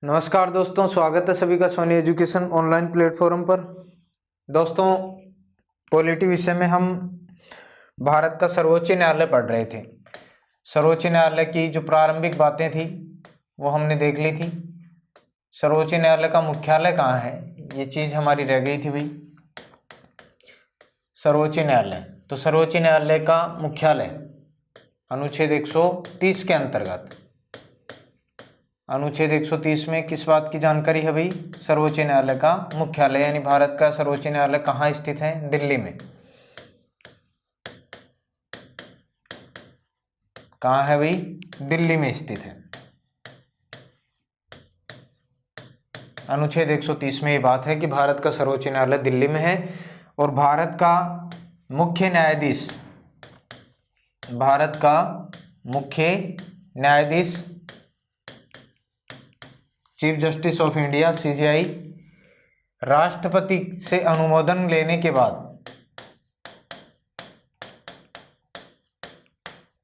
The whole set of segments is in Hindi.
नमस्कार दोस्तों, स्वागत है सभी का सोनी एजुकेशन ऑनलाइन प्लेटफॉर्म पर। दोस्तों, पॉलिटी विषय में हम भारत का सर्वोच्च न्यायालय पढ़ रहे थे। सर्वोच्च न्यायालय की जो प्रारंभिक बातें थी वो हमने देख ली थी। सर्वोच्च न्यायालय का मुख्यालय कहाँ है, ये चीज़ हमारी रह गई थी भाई। सर्वोच्च न्यायालय, तो सर्वोच्च न्यायालय का मुख्यालय अनुच्छेद 130 के अंतर्गत, अनुच्छेद 130 में किस बात की जानकारी है भाई? सर्वोच्च न्यायालय का मुख्यालय यानी भारत का सर्वोच्च न्यायालय कहाँ स्थित है? दिल्ली में। कहाँ है भाई? दिल्ली में स्थित है। अनुच्छेद 130 में ये बात है कि भारत का सर्वोच्च न्यायालय दिल्ली में है और भारत का मुख्य न्यायाधीश, भारत का मुख्य न्यायाधीश chief justice of India CJI राष्ट्रपति से अनुमोदन लेने के बाद,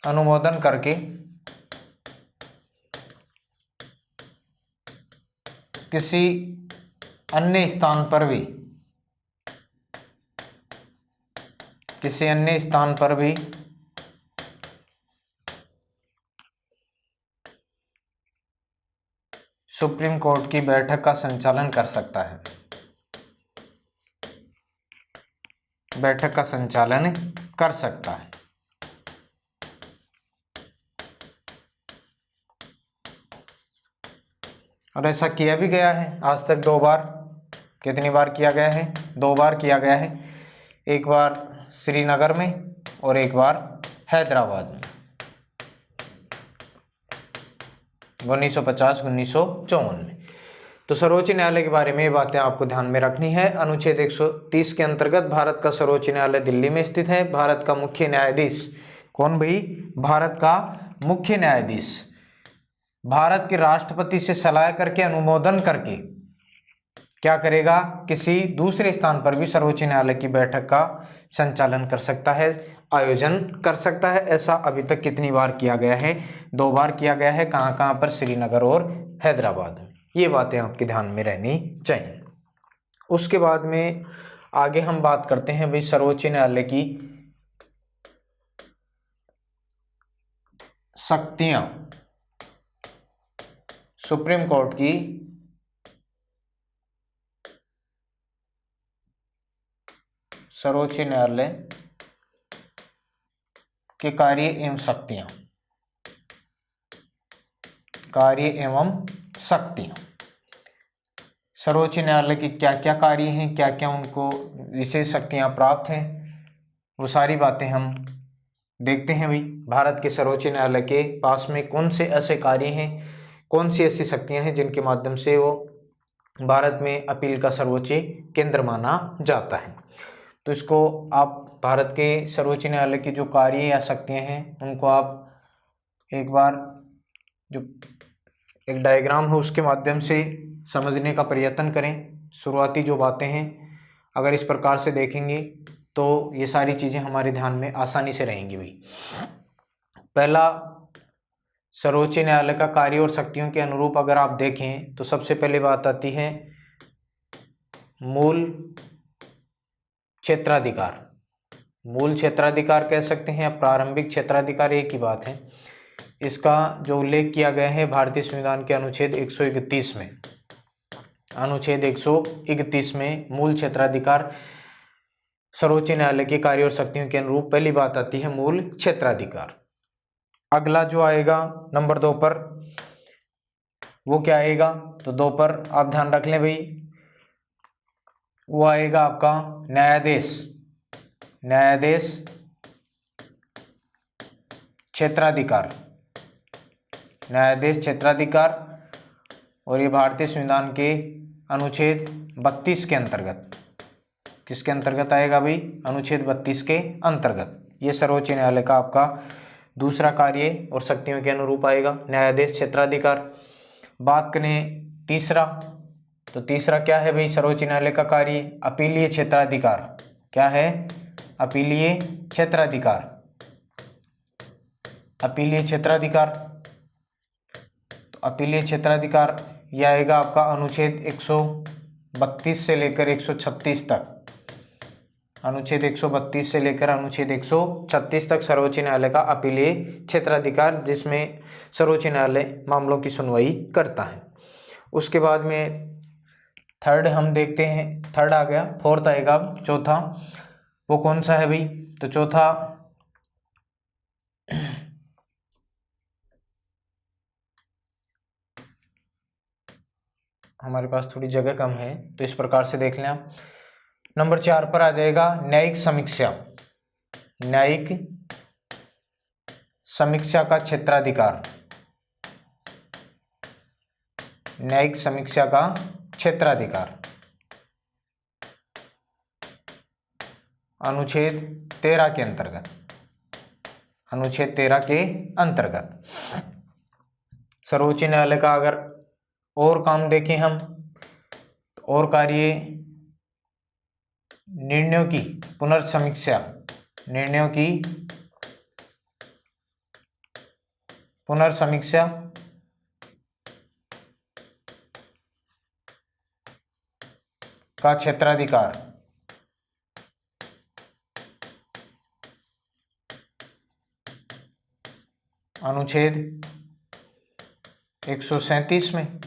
अनुमोदन करके किसी अन्य स्थान पर भी, किसी अन्य स्थान पर भी सुप्रीम कोर्ट की बैठक का संचालन कर सकता है, बैठक का संचालन कर सकता है। और ऐसा किया भी गया है आज तक 2 बार। कितनी बार किया गया है? 2 बार किया गया है। एक बार श्रीनगर में और एक बार हैदराबाद में, 1950-1954 में। तो सर्वोच्च न्यायालय के बारे में ये बातें आपको ध्यान में रखनी है। अनुच्छेद 130 के अंतर्गत भारत का सर्वोच्च न्यायालय दिल्ली में स्थित है। भारत का मुख्य न्यायाधीश कौन भाई? भारत का मुख्य न्यायाधीश भारत के राष्ट्रपति से सलाह करके, अनुमोदन करके क्या करेगा? किसी दूसरे स्थान पर भी सर्वोच्च न्यायालय की बैठक का संचालन कर सकता है, आयोजन कर सकता है। ऐसा अभी तक कितनी बार किया गया है? 2 बार किया गया है। कहाँ कहाँ पर? श्रीनगर और हैदराबाद में। ये बातें आपके ध्यान में रहनी चाहिए। उसके बाद में आगे हम बात करते हैं भाई सर्वोच्च न्यायालय की शक्तियां, सुप्रीम कोर्ट की सर्वोच्च न्यायालय के कार्य एवं शक्तियां, कार्य एवं शक्तियां। सर्वोच्च न्यायालय के क्या क्या कार्य हैं, क्या क्या उनको विशेष शक्तियां प्राप्त हैं, वो सारी बातें हम देखते हैं भाई। भारत के सर्वोच्च न्यायालय के पास में कौन से ऐसे कार्य हैं, कौन सी ऐसी शक्तियां हैं जिनके माध्यम से वो भारत में अपील का सर्वोच्च केंद्र माना जाता है। तो इसको आप भारत के सर्वोच्च न्यायालय के जो कार्य या शक्तियां हैं उनको आप एक बार जो एक डायग्राम है उसके माध्यम से समझने का प्रयत्न करें। शुरुआती जो बातें हैं अगर इस प्रकार से देखेंगे तो ये सारी चीज़ें हमारे ध्यान में आसानी से रहेंगी भाई। पहला, सर्वोच्च न्यायालय का कार्य और शक्तियों के अनुरूप अगर आप देखें तो सबसे पहले बात आती है मूल क्षेत्राधिकार। मूल क्षेत्राधिकार कह सकते हैं या प्रारंभिक क्षेत्राधिकार, एक ही बात है। इसका जो उल्लेख किया गया है भारतीय संविधान के अनुच्छेद 131 में, अनुच्छेद 131 में मूल क्षेत्राधिकार सर्वोच्च न्यायालय के कार्य और शक्तियों के अनुरूप पहली बात आती है मूल क्षेत्राधिकार। अगला जो आएगा नंबर 2 पर, वो क्या आएगा? तो 2 पर आप ध्यान रख लें भाई, वो आएगा आपका न्यायाधीश, न्यायाधीश क्षेत्राधिकार, न्यायाधीश क्षेत्राधिकार। और ये भारतीय संविधान के अनुच्छेद 32 के अंतर्गत, किसके अंतर्गत आएगा भाई? अनुच्छेद 32 के अंतर्गत। ये सर्वोच्च न्यायालय का आपका दूसरा कार्य और शक्तियों के अनुरूप आएगा न्यायाधीश क्षेत्राधिकार। बात करें तीसरा, तो तीसरा क्या है भाई सर्वोच्च न्यायालय का कार्य? अपीलीय क्षेत्राधिकार। क्या है? अपीलीय क्षेत्राधिकार, अपीलीय क्षेत्राधिकार। तो अपीलीय क्षेत्राधिकार यह आएगा आपका अनुच्छेद 132 से लेकर 136 तक। अनुच्छेद 132 से लेकर अनुच्छेद 136 तक सर्वोच्च न्यायालय का अपीलीय क्षेत्राधिकार, जिसमें सर्वोच्च न्यायालय मामलों की सुनवाई करता है। उसके बाद में थर्ड हम देखते हैं, थर्ड आ गया, फोर्थ आएगा अब चौथा। वो कौन सा है भाई? तो चौथा हमारे पास थोड़ी जगह कम है तो इस प्रकार से देख लें आप। नंबर 4 पर आ जाएगा न्यायिक समीक्षा। न्यायिक समीक्षा का क्षेत्राधिकार। न्यायिक समीक्षा का क्षेत्राधिकार अनुच्छेद 13 के अंतर्गत। अनुच्छेद 13 के अंतर्गत सर्वोच्च न्यायालय का अगर और काम देखें हम, और कार्य निर्णयों की पुनर्समीक्षा, निर्णयों की पुनर्समीक्षा का क्षेत्राधिकार अनुच्छेद 137 में,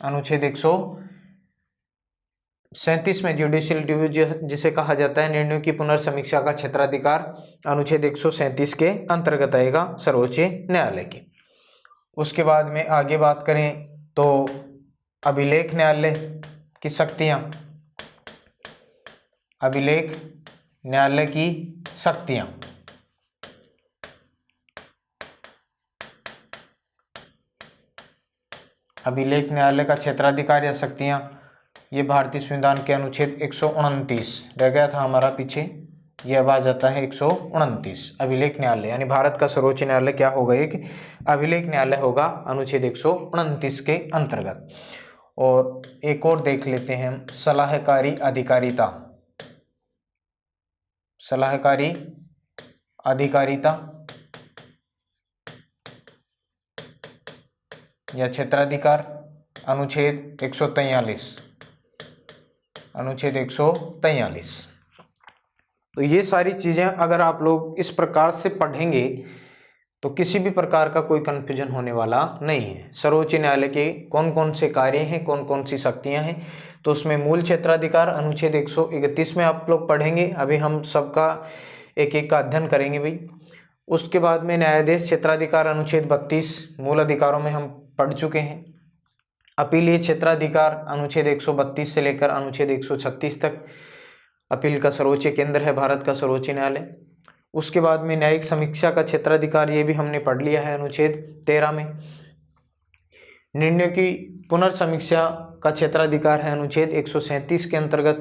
अनुच्छेद 137 में जुडिशियल रिव्यू जिसे कहा जाता है, निर्णयों की पुनर्समीक्षा का क्षेत्राधिकार अनुच्छेद 137 के अंतर्गत आएगा सर्वोच्च न्यायालय की। उसके बाद में आगे बात करें तो अभिलेख न्यायालय की शक्तियां। अभिलेख न्यायालय की शक्तियां अभिलेख न्यायालय का क्षेत्राधिकार या शक्तियां, ये भारतीय संविधान के अनुच्छेद 129 रह गया था हमारा पीछे, यह अब आ जाता है 129 अभिलेख न्यायालय, यानी भारत का सर्वोच्च न्यायालय क्या होगा? एक अभिलेख न्यायालय होगा अनुच्छेद 129 के अंतर्गत। और एक और देख लेते हैं हम, सलाहकारी अधिकारिता। सलाहकारी अधिकारिता या क्षेत्राधिकार अनुच्छेद 143। अनुच्छेद 143। तो ये सारी चीजें अगर आप लोग इस प्रकार से पढ़ेंगे तो किसी भी प्रकार का कोई कंफ्यूजन होने वाला नहीं है। सर्वोच्च न्यायालय के कौन कौन से कार्य हैं, कौन कौन सी शक्तियां हैं, तो उसमें मूल क्षेत्राधिकार अनुच्छेद 131 में आप लोग पढ़ेंगे। अभी हम सबका एक एक का अध्ययन करेंगे भाई। उसके बाद में न्यायाधीश क्षेत्राधिकार अनुच्छेद 32 मूल अधिकारों में हम पढ़ चुके हैं। अपीलीय क्षेत्राधिकार अनुच्छेद 132 से लेकर अनुच्छेद 136 तक, अपील का सर्वोच्च केंद्र है भारत का सर्वोच्च न्यायालय। उसके बाद में न्यायिक समीक्षा का क्षेत्राधिकार, ये भी हमने पढ़ लिया है अनुच्छेद 13 में। निर्णयों की पुनर्समीक्षा का क्षेत्राधिकार है अनुच्छेद 137 के अंतर्गत।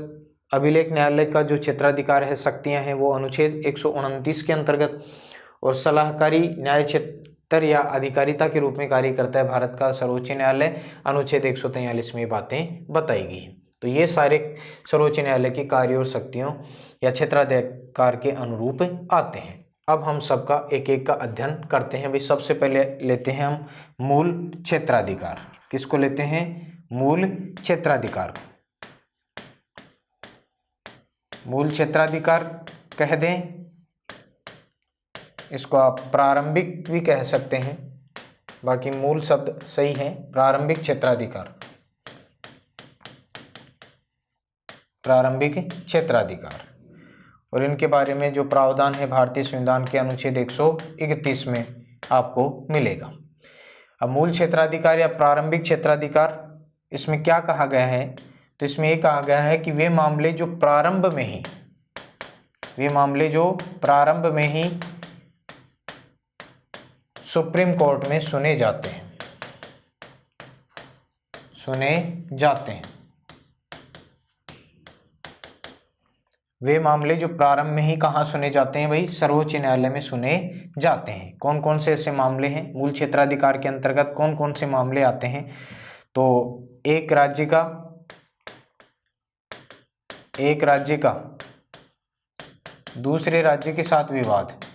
अभिलेख न्यायालय का जो क्षेत्राधिकार है, शक्तियां हैं, वो अनुच्छेद 129 के अंतर्गत। और सलाहकारी न्याय क्षेत्र या अधिकारिता के रूप में कार्य करता है भारत का सर्वोच्च न्यायालय, अनुच्छेद 143 में बातें बताई गई हैं। तो ये सारे सर्वोच्च न्यायालय के कार्य और शक्तियों या क्षेत्राधिकार के अनुरूप आते हैं। अब हम सबका एक एक का अध्ययन करते हैं भाई। सबसे पहले लेते हैं हम मूल क्षेत्राधिकार। किसको लेते हैं? मूल क्षेत्राधिकार। मूल क्षेत्राधिकार कह दें, इसको आप प्रारंभिक भी कह सकते हैं, बाकी मूल शब्द सही है प्रारंभिक क्षेत्राधिकार। प्रारंभिक क्षेत्राधिकार, और इनके बारे में जो प्रावधान है भारतीय संविधान के अनुच्छेद 131 में आपको मिलेगा। अब मूल क्षेत्राधिकार या प्रारंभिक क्षेत्राधिकार, इसमें क्या कहा गया है? तो इसमें ये कहा गया है कि वे मामले जो प्रारंभ में ही सुप्रीम कोर्ट में सुने जाते हैं। वे मामले जो प्रारंभ में ही कहाँ सुने जाते हैं भाई? सर्वोच्च न्यायालय में सुने जाते हैं। कौन कौन से ऐसे मामले हैं? मूल क्षेत्राधिकार के अंतर्गत कौन कौन से मामले आते हैं? तो एक राज्य का दूसरे राज्य के साथ विवाद,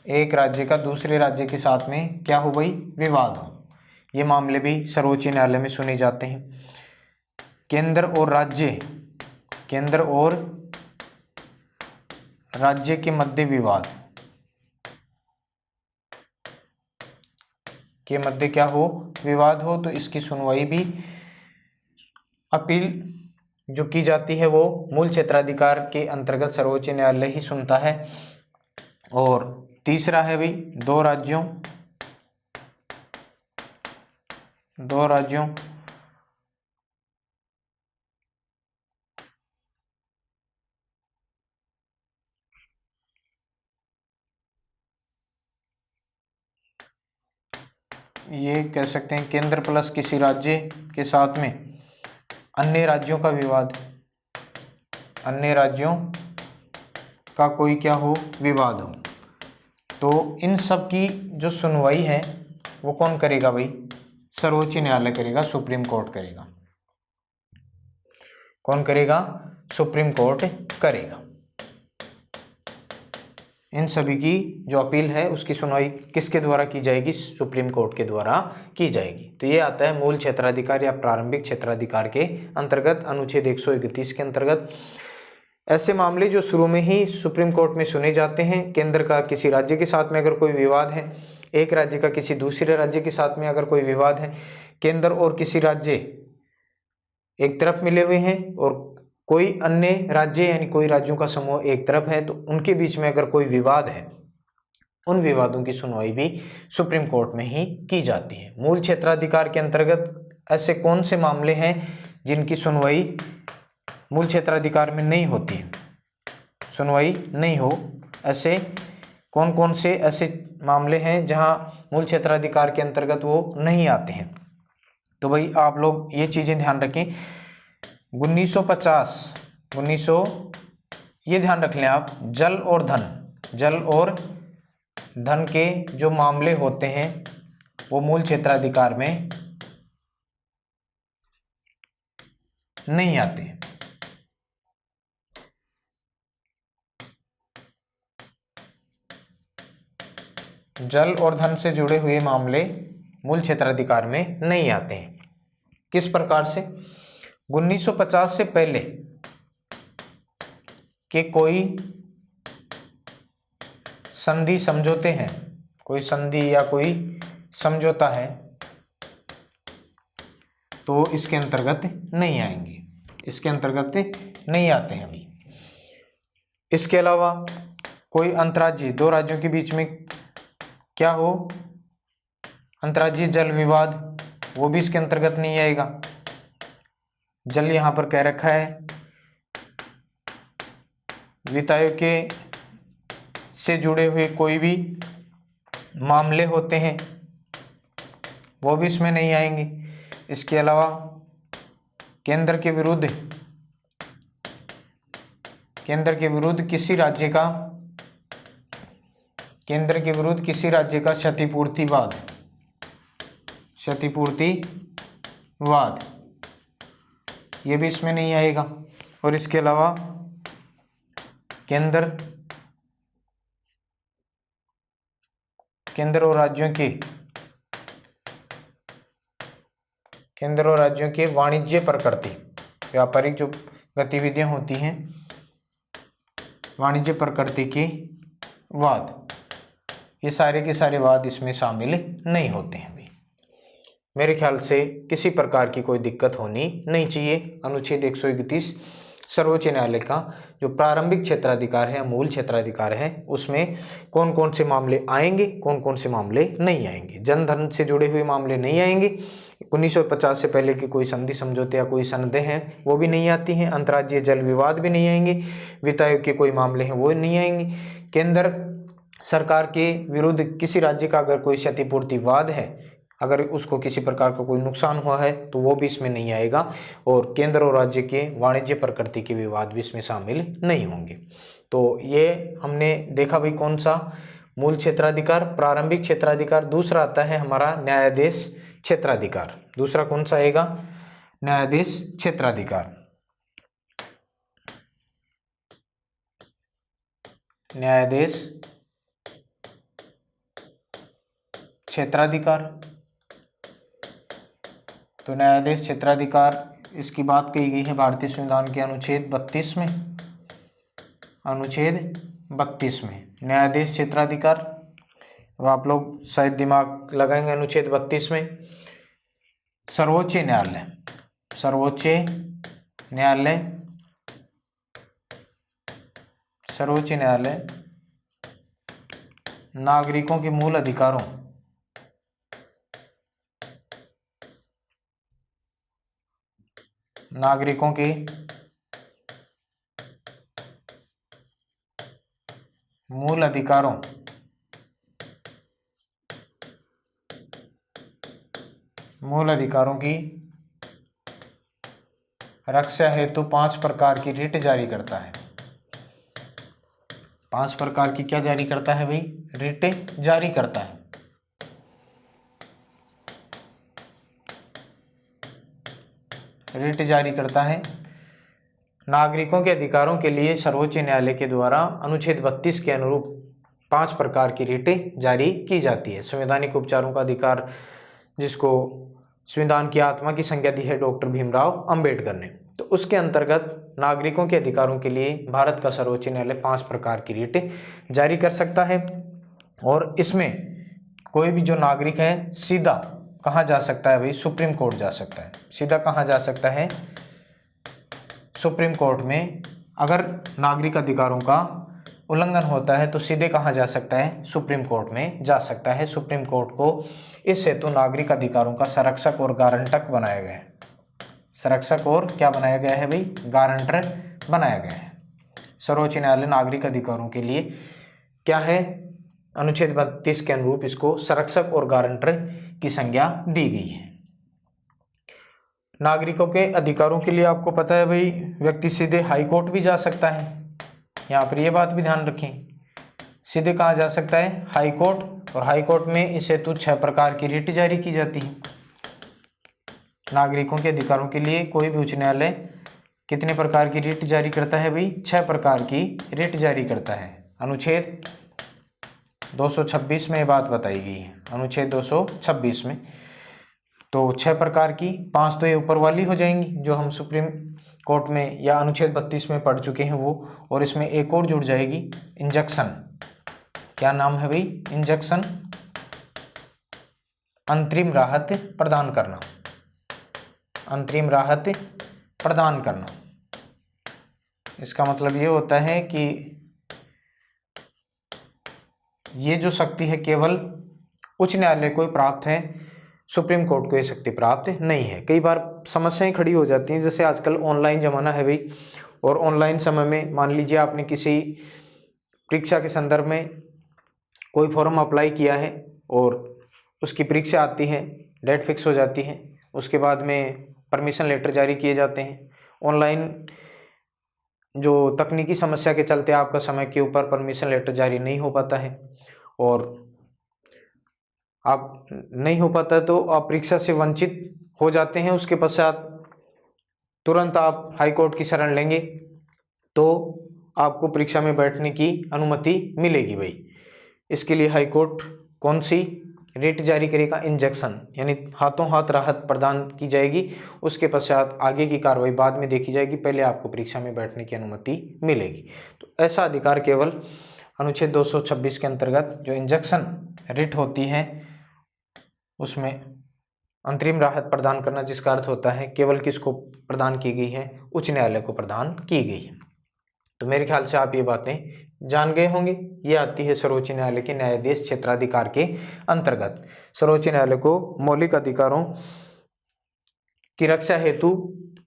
एक राज्य का दूसरे राज्य के साथ में क्या हो भाई, विवाद हो। ये मामले भी सर्वोच्च न्यायालय में सुने जाते हैं। केंद्र और राज्य के मध्य विवाद के मध्य क्या हो, विवाद हो, तो इसकी सुनवाई भी अपील जो की जाती है वो मूल क्षेत्राधिकार के अंतर्गत सर्वोच्च न्यायालय ही सुनता है। और तीसरा है भाई दो राज्यों ये कह सकते हैं केंद्र प्लस किसी राज्य के साथ में अन्य राज्यों का विवाद, अन्य राज्यों का कोई क्या हो, विवाद हो, तो इन सब की जो सुनवाई है वो कौन करेगा भाई, सर्वोच्च न्यायालय करेगा, सुप्रीम कोर्ट करेगा। कौन करेगा, सुप्रीम कोर्ट करेगा। इन सभी की जो अपील है उसकी सुनवाई किसके द्वारा की जाएगी, सुप्रीम कोर्ट के द्वारा की जाएगी। तो ये आता है मूल क्षेत्राधिकार या प्रारंभिक क्षेत्राधिकार के अंतर्गत, अनुच्छेद 131 के अंतर्गत। ऐसे मामले जो शुरू में ही सुप्रीम कोर्ट में सुने जाते हैं, केंद्र का किसी राज्य के साथ में अगर कोई विवाद है, एक राज्य का किसी दूसरे राज्य के साथ में अगर कोई विवाद है, केंद्र और किसी राज्य एक तरफ मिले हुए हैं और कोई अन्य राज्य यानी कोई राज्यों का समूह एक तरफ है, तो उनके बीच में अगर कोई विवाद है, उन विवादों की सुनवाई भी सुप्रीम कोर्ट में ही की जाती है। मूल क्षेत्राधिकार के अंतर्गत ऐसे कौन से मामले हैं जिनकी सुनवाई मूल क्षेत्राधिकार में नहीं होती है, सुनवाई नहीं हो, ऐसे कौन कौन से ऐसे मामले हैं जहां मूल क्षेत्राधिकार के अंतर्गत वो नहीं आते हैं। तो भाई आप लोग ये चीजें ध्यान रखें। 1950 ये ध्यान रख लें आप, जल और धन के जो मामले होते हैं वो मूल क्षेत्राधिकार में नहीं आते। जल और धन से जुड़े हुए मामले मूल क्षेत्राधिकार में नहीं आते हैं। किस प्रकार से, 1950 से पहले के कोई संधि समझौते हैं, कोई संधि या कोई समझौता है तो इसके अंतर्गत नहीं आएंगे, इसके अंतर्गत नहीं आते हैं भाई। इसके अलावा कोई अंतर्राज्यीय, दो राज्यों के बीच में क्या हो, अंतर्राज्यीय जल विवाद, वो भी इसके अंतर्गत नहीं आएगा। जल यहां पर कह रखा है, वित्त आयोग के से जुड़े हुए कोई भी मामले होते हैं वो भी इसमें नहीं आएंगे। इसके अलावा केंद्र के विरुद्ध किसी राज्य का क्षतिपूर्तिवाद ये भी इसमें नहीं आएगा। और इसके अलावा केंद्र और राज्यों के वाणिज्य प्रकृति, व्यापारिक जो गतिविधियां होती हैं, वाणिज्य प्रकृति के वाद, ये सारे के सारे वाद इसमें शामिल नहीं होते हैं। मेरे ख्याल से किसी प्रकार की कोई दिक्कत होनी नहीं चाहिए। अनुच्छेद 131 सर्वोच्च न्यायालय का जो प्रारंभिक क्षेत्राधिकार है, मूल क्षेत्राधिकार है, उसमें कौन कौन से मामले आएंगे, कौन कौन से मामले नहीं आएंगे। जन धन से जुड़े हुए मामले नहीं आएंगे। 1950 से पहले की कोई संधि समझौते या कोई सनदें हैं वो भी नहीं आती हैं। अंतर्राज्यीय जल विवाद भी नहीं आएंगे। वित्त आयोग के कोई मामले हैं वो नहीं आएंगे। केंद्र सरकार के विरुद्ध किसी राज्य का अगर कोई क्षतिपूर्तिवाद है, अगर उसको किसी प्रकार का कोई नुकसान हुआ है तो वो भी इसमें नहीं आएगा। और केंद्र और राज्य के वाणिज्य प्रकृति के विवाद भी इसमें शामिल नहीं होंगे। तो ये हमने देखा भाई कौन सा, मूल क्षेत्राधिकार, प्रारंभिक क्षेत्राधिकार। दूसरा आता है हमारा न्यायाधीश क्षेत्राधिकार। दूसरा कौन सा आएगा, न्यायाधीश क्षेत्राधिकार। न्यायाधीश क्षेत्राधिकार। तो न्यायाधीश क्षेत्राधिकार, इसकी बात कही गई है भारतीय संविधान के अनुच्छेद 32 में। अनुच्छेद 32 में न्यायाधीश क्षेत्राधिकार। अब आप लोग शायद दिमाग लगाएंगे अनुच्छेद 32 में सर्वोच्च न्यायालय। सर्वोच्च न्यायालय, सर्वोच्च न्यायालय नागरिकों के मूल अधिकारों, नागरिकों के मूल अधिकारों की रक्षा हेतु 5 प्रकार की रिट जारी करता है। 5 प्रकार की क्या जारी करता है भाई? रिट जारी करता है। रिट जारी करता है। नागरिकों के अधिकारों के लिए सर्वोच्च न्यायालय के द्वारा अनुच्छेद 32 के अनुरूप 5 प्रकार की रिटें जारी की जाती है। संवैधानिक उपचारों का अधिकार, जिसको संविधान की आत्मा की संज्ञा दी है डॉक्टर भीमराव अंबेडकर ने, तो उसके अंतर्गत नागरिकों के अधिकारों के लिए भारत का सर्वोच्च न्यायालय 5 प्रकार की रिटें जारी कर सकता है। और इसमें कोई भी जो नागरिक है सीधा कहाँ जा सकता है भाई? सुप्रीम कोर्ट जा सकता है। सीधा कहाँ जा सकता है? सुप्रीम कोर्ट में। अगर नागरिक अधिकारों का उल्लंघन होता है तो सीधे कहाँ जा सकता है? सुप्रीम कोर्ट में जा सकता है। सुप्रीम कोर्ट को इस हेतु नागरिक अधिकारों का संरक्षक और गारंटक बनाया गया है। संरक्षक और क्या बनाया गया है भाई? गारंटर बनाया गया है। सर्वोच्च न्यायालय नागरिक अधिकारों के लिए क्या है? अनुच्छेद 32 के अनुरूप इसको संरक्षक और गारंटर की संज्ञा दी गई है। नागरिकों के अधिकारों के लिए आपको पता है भाई, व्यक्ति सीधे हाई कोर्ट भी जा सकता है। यहाँ पर ये बात भी ध्यान रखें, सीधे कहाँ जा सकता है? High court. और हाई कोर्ट में इस हेतु 6 प्रकार की रिट जारी की जाती है। नागरिकों के अधिकारों के लिए कोई भी उच्च न्यायालय कितने प्रकार की रिट जारी करता है भाई? 6 प्रकार की रिट जारी करता है। अनुच्छेद 226 में ये बात बताई गई है। अनुच्छेद 226 में तो 6 प्रकार की, 5 तो ये ऊपर वाली हो जाएंगी जो हम सुप्रीम कोर्ट में या अनुच्छेद 32 में पढ़ चुके हैं वो, और इसमें एक और जुड़ जाएगी, इंजंक्शन। क्या नाम है भाई? इंजंक्शन। अंतरिम राहत प्रदान करना। अंतरिम राहत प्रदान करना, इसका मतलब ये होता है कि ये जो शक्ति है केवल उच्च न्यायालय को ही प्राप्त है, सुप्रीम कोर्ट को ये शक्ति प्राप्त नहीं है। कई बार समस्याएं खड़ी हो जाती हैं, जैसे आजकल ऑनलाइन ज़माना है भाई, और ऑनलाइन समय में मान लीजिए आपने किसी परीक्षा के संदर्भ में कोई फॉर्म अप्लाई किया है और उसकी परीक्षा आती है, डेट फिक्स हो जाती है, उसके बाद में परमिशन लेटर जारी किए जाते हैं। ऑनलाइन जो तकनीकी समस्या के चलते आपका समय के ऊपर परमिशन लेटर जारी नहीं हो पाता है, और आप नहीं हो पाता तो आप परीक्षा से वंचित हो जाते हैं। उसके पश्चात तुरंत आप हाई कोर्ट की शरण लेंगे तो आपको परीक्षा में बैठने की अनुमति मिलेगी भाई। इसके लिए हाई कोर्ट कौन सी रिट जारी करेगा? इंजंक्शन, यानी हाथों हाथ राहत प्रदान की जाएगी। उसके पश्चात आगे की कार्रवाई बाद में देखी जाएगी, पहले आपको परीक्षा में बैठने की अनुमति मिलेगी। तो ऐसा अधिकार केवल अनुच्छेद 226 के अंतर्गत जो इंजंक्शन रिट होती है उसमें अंतरिम राहत प्रदान करना, जिसका अर्थ होता है केवल किसको प्रदान की गई है? उच्च न्यायालय को प्रदान की गई है। तो मेरे ख्याल से आप ये बातें जान गए होंगे। ये आती है सर्वोच्च न्यायालय के न्यायाधीश क्षेत्राधिकार के अंतर्गत। सर्वोच्च न्यायालय को मौलिक अधिकारों की रक्षा हेतु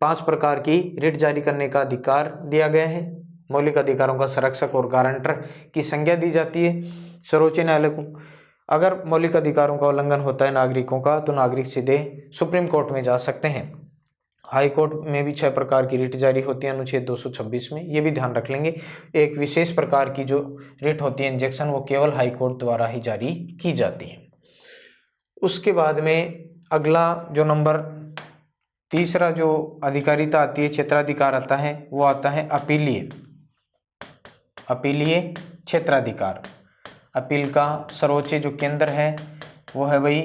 5 प्रकार की रिट जारी करने का अधिकार दिया गया है। मौलिक अधिकारों का संरक्षक और गारंटर की संज्ञा दी जाती है सर्वोच्च न्यायालय को। अगर मौलिक अधिकारों का उल्लंघन होता है नागरिकों का, तो नागरिक सीधे सुप्रीम कोर्ट में जा सकते हैं। हाई कोर्ट में भी 6 प्रकार की रिट जारी होती है अनुच्छेद 226 में, ये भी ध्यान रख लेंगे। एक विशेष प्रकार की जो रिट होती है इंजेक्शन, वो केवल हाई कोर्ट द्वारा ही जारी की जाती है। उसके बाद में अगला जो नंबर तीसरा जो अधिकारिता आती है, क्षेत्राधिकार आता है, वो आता है अपीलीय क्षेत्राधिकार। अपील का सर्वोच्च जो केंद्र है वो है भाई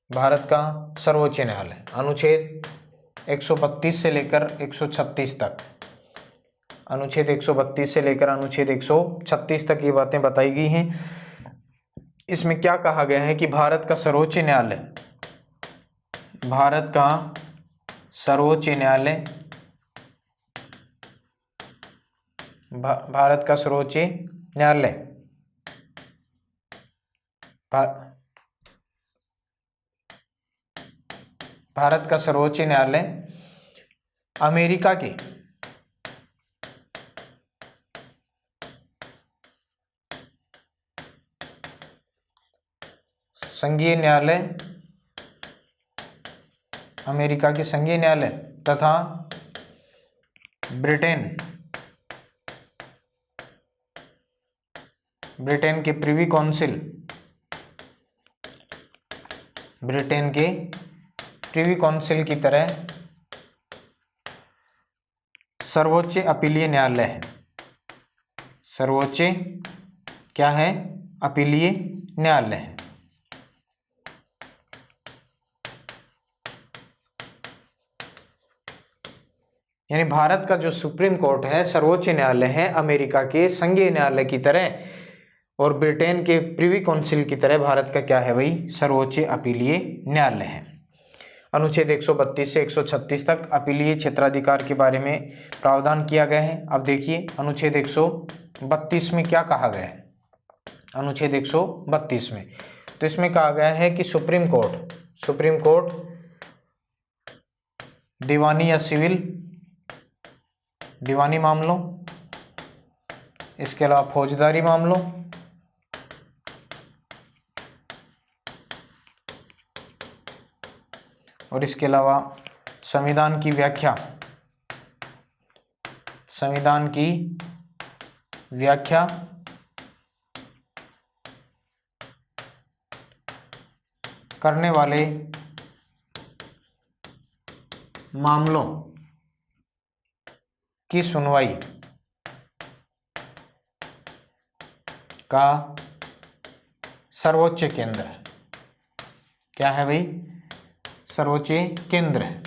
भारत का सर्वोच्च न्यायालय। अनुच्छेद 132 से लेकर 136 तक, अनुच्छेद 132 से लेकर अनुच्छेद 136 तक ये बातें बताई गई हैं। इसमें क्या कहा गया है कि भारत का सर्वोच्च न्यायालय, भारत का सर्वोच्च न्यायालय, भारत का सर्वोच्च न्यायालय भारत का सर्वोच्च न्यायालय अमेरिका के संघीय न्यायालय, अमेरिका के संघीय न्यायालय तथा ब्रिटेन के प्रिवी काउंसिल, ब्रिटेन के प्रिवी काउंसिल की तरह सर्वोच्च अपीलीय न्यायालय है। सर्वोच्च क्या है? अपीलीय न्यायालय है। यानी भारत का जो सुप्रीम कोर्ट है, सर्वोच्च न्यायालय है, अमेरिका के संघीय न्यायालय की तरह और ब्रिटेन के प्रिवी काउंसिल की तरह भारत का क्या है भाई? सर्वोच्च अपीलीय न्यायालय है। अनुच्छेद 132 से 136 तक अपीलीय क्षेत्राधिकार के बारे में प्रावधान किया गया है। अब देखिए अनुच्छेद 132 में क्या कहा गया है। अनुच्छेद 132 में तो इसमें कहा गया है कि सुप्रीम कोर्ट दीवानी या सिविल, दीवानी मामलों, इसके अलावा फौजदारी मामलों, और इसके अलावा संविधान की व्याख्या करने वाले मामलों की सुनवाई का सर्वोच्च केंद्र है। क्या है भाई? सर्वोच्च केंद्र है।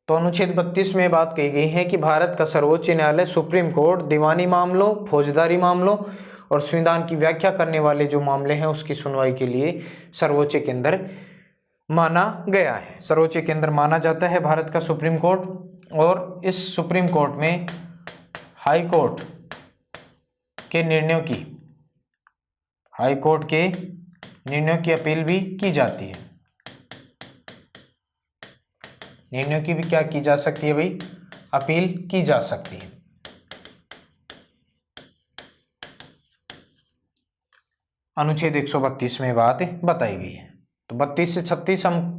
तो अनुच्छेद 32 में बात कही गई है कि भारत का सर्वोच्च न्यायालय सुप्रीम कोर्ट दीवानी मामलों, फौजदारी मामलों और संविधान की व्याख्या करने वाले जो मामले हैं उसकी सुनवाई के लिए सर्वोच्च केंद्र माना गया है। सर्वोच्च केंद्र माना जाता है भारत का सुप्रीम कोर्ट। और इस सुप्रीम कोर्ट में हाई कोर्ट के निर्णयों की अपील भी की जाती है। निर्णयों की भी क्या की जा सकती है भाई? अपील की जा सकती है। अनुच्छेद 132 में बात बताई गई है। तो 32 से 36 हम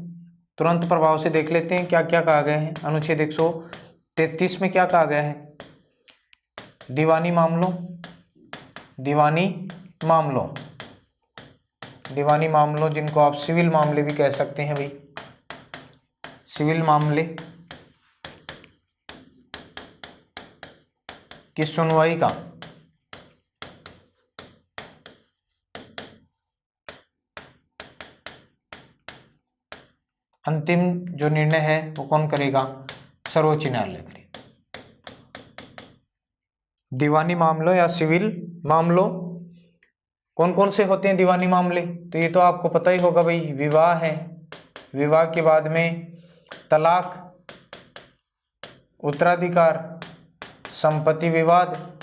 तुरंत प्रभाव से देख लेते हैं क्या क्या कहा गया है। अनुच्छेद 133 में क्या कहा गया है? दीवानी मामलों जिनको आप सिविल मामले भी कह सकते हैं भाई, सिविल मामले की सुनवाई का अंतिम जो निर्णय है वो कौन करेगा? सर्वोच्च न्यायालय करेगा। दीवानी मामलों या सिविल मामलों कौन कौन से होते हैं दीवानी मामले? तो ये तो आपको पता ही होगा भाई, विवाह है, विवाह के बाद में तलाक, उत्तराधिकार, संपत्ति विवाद,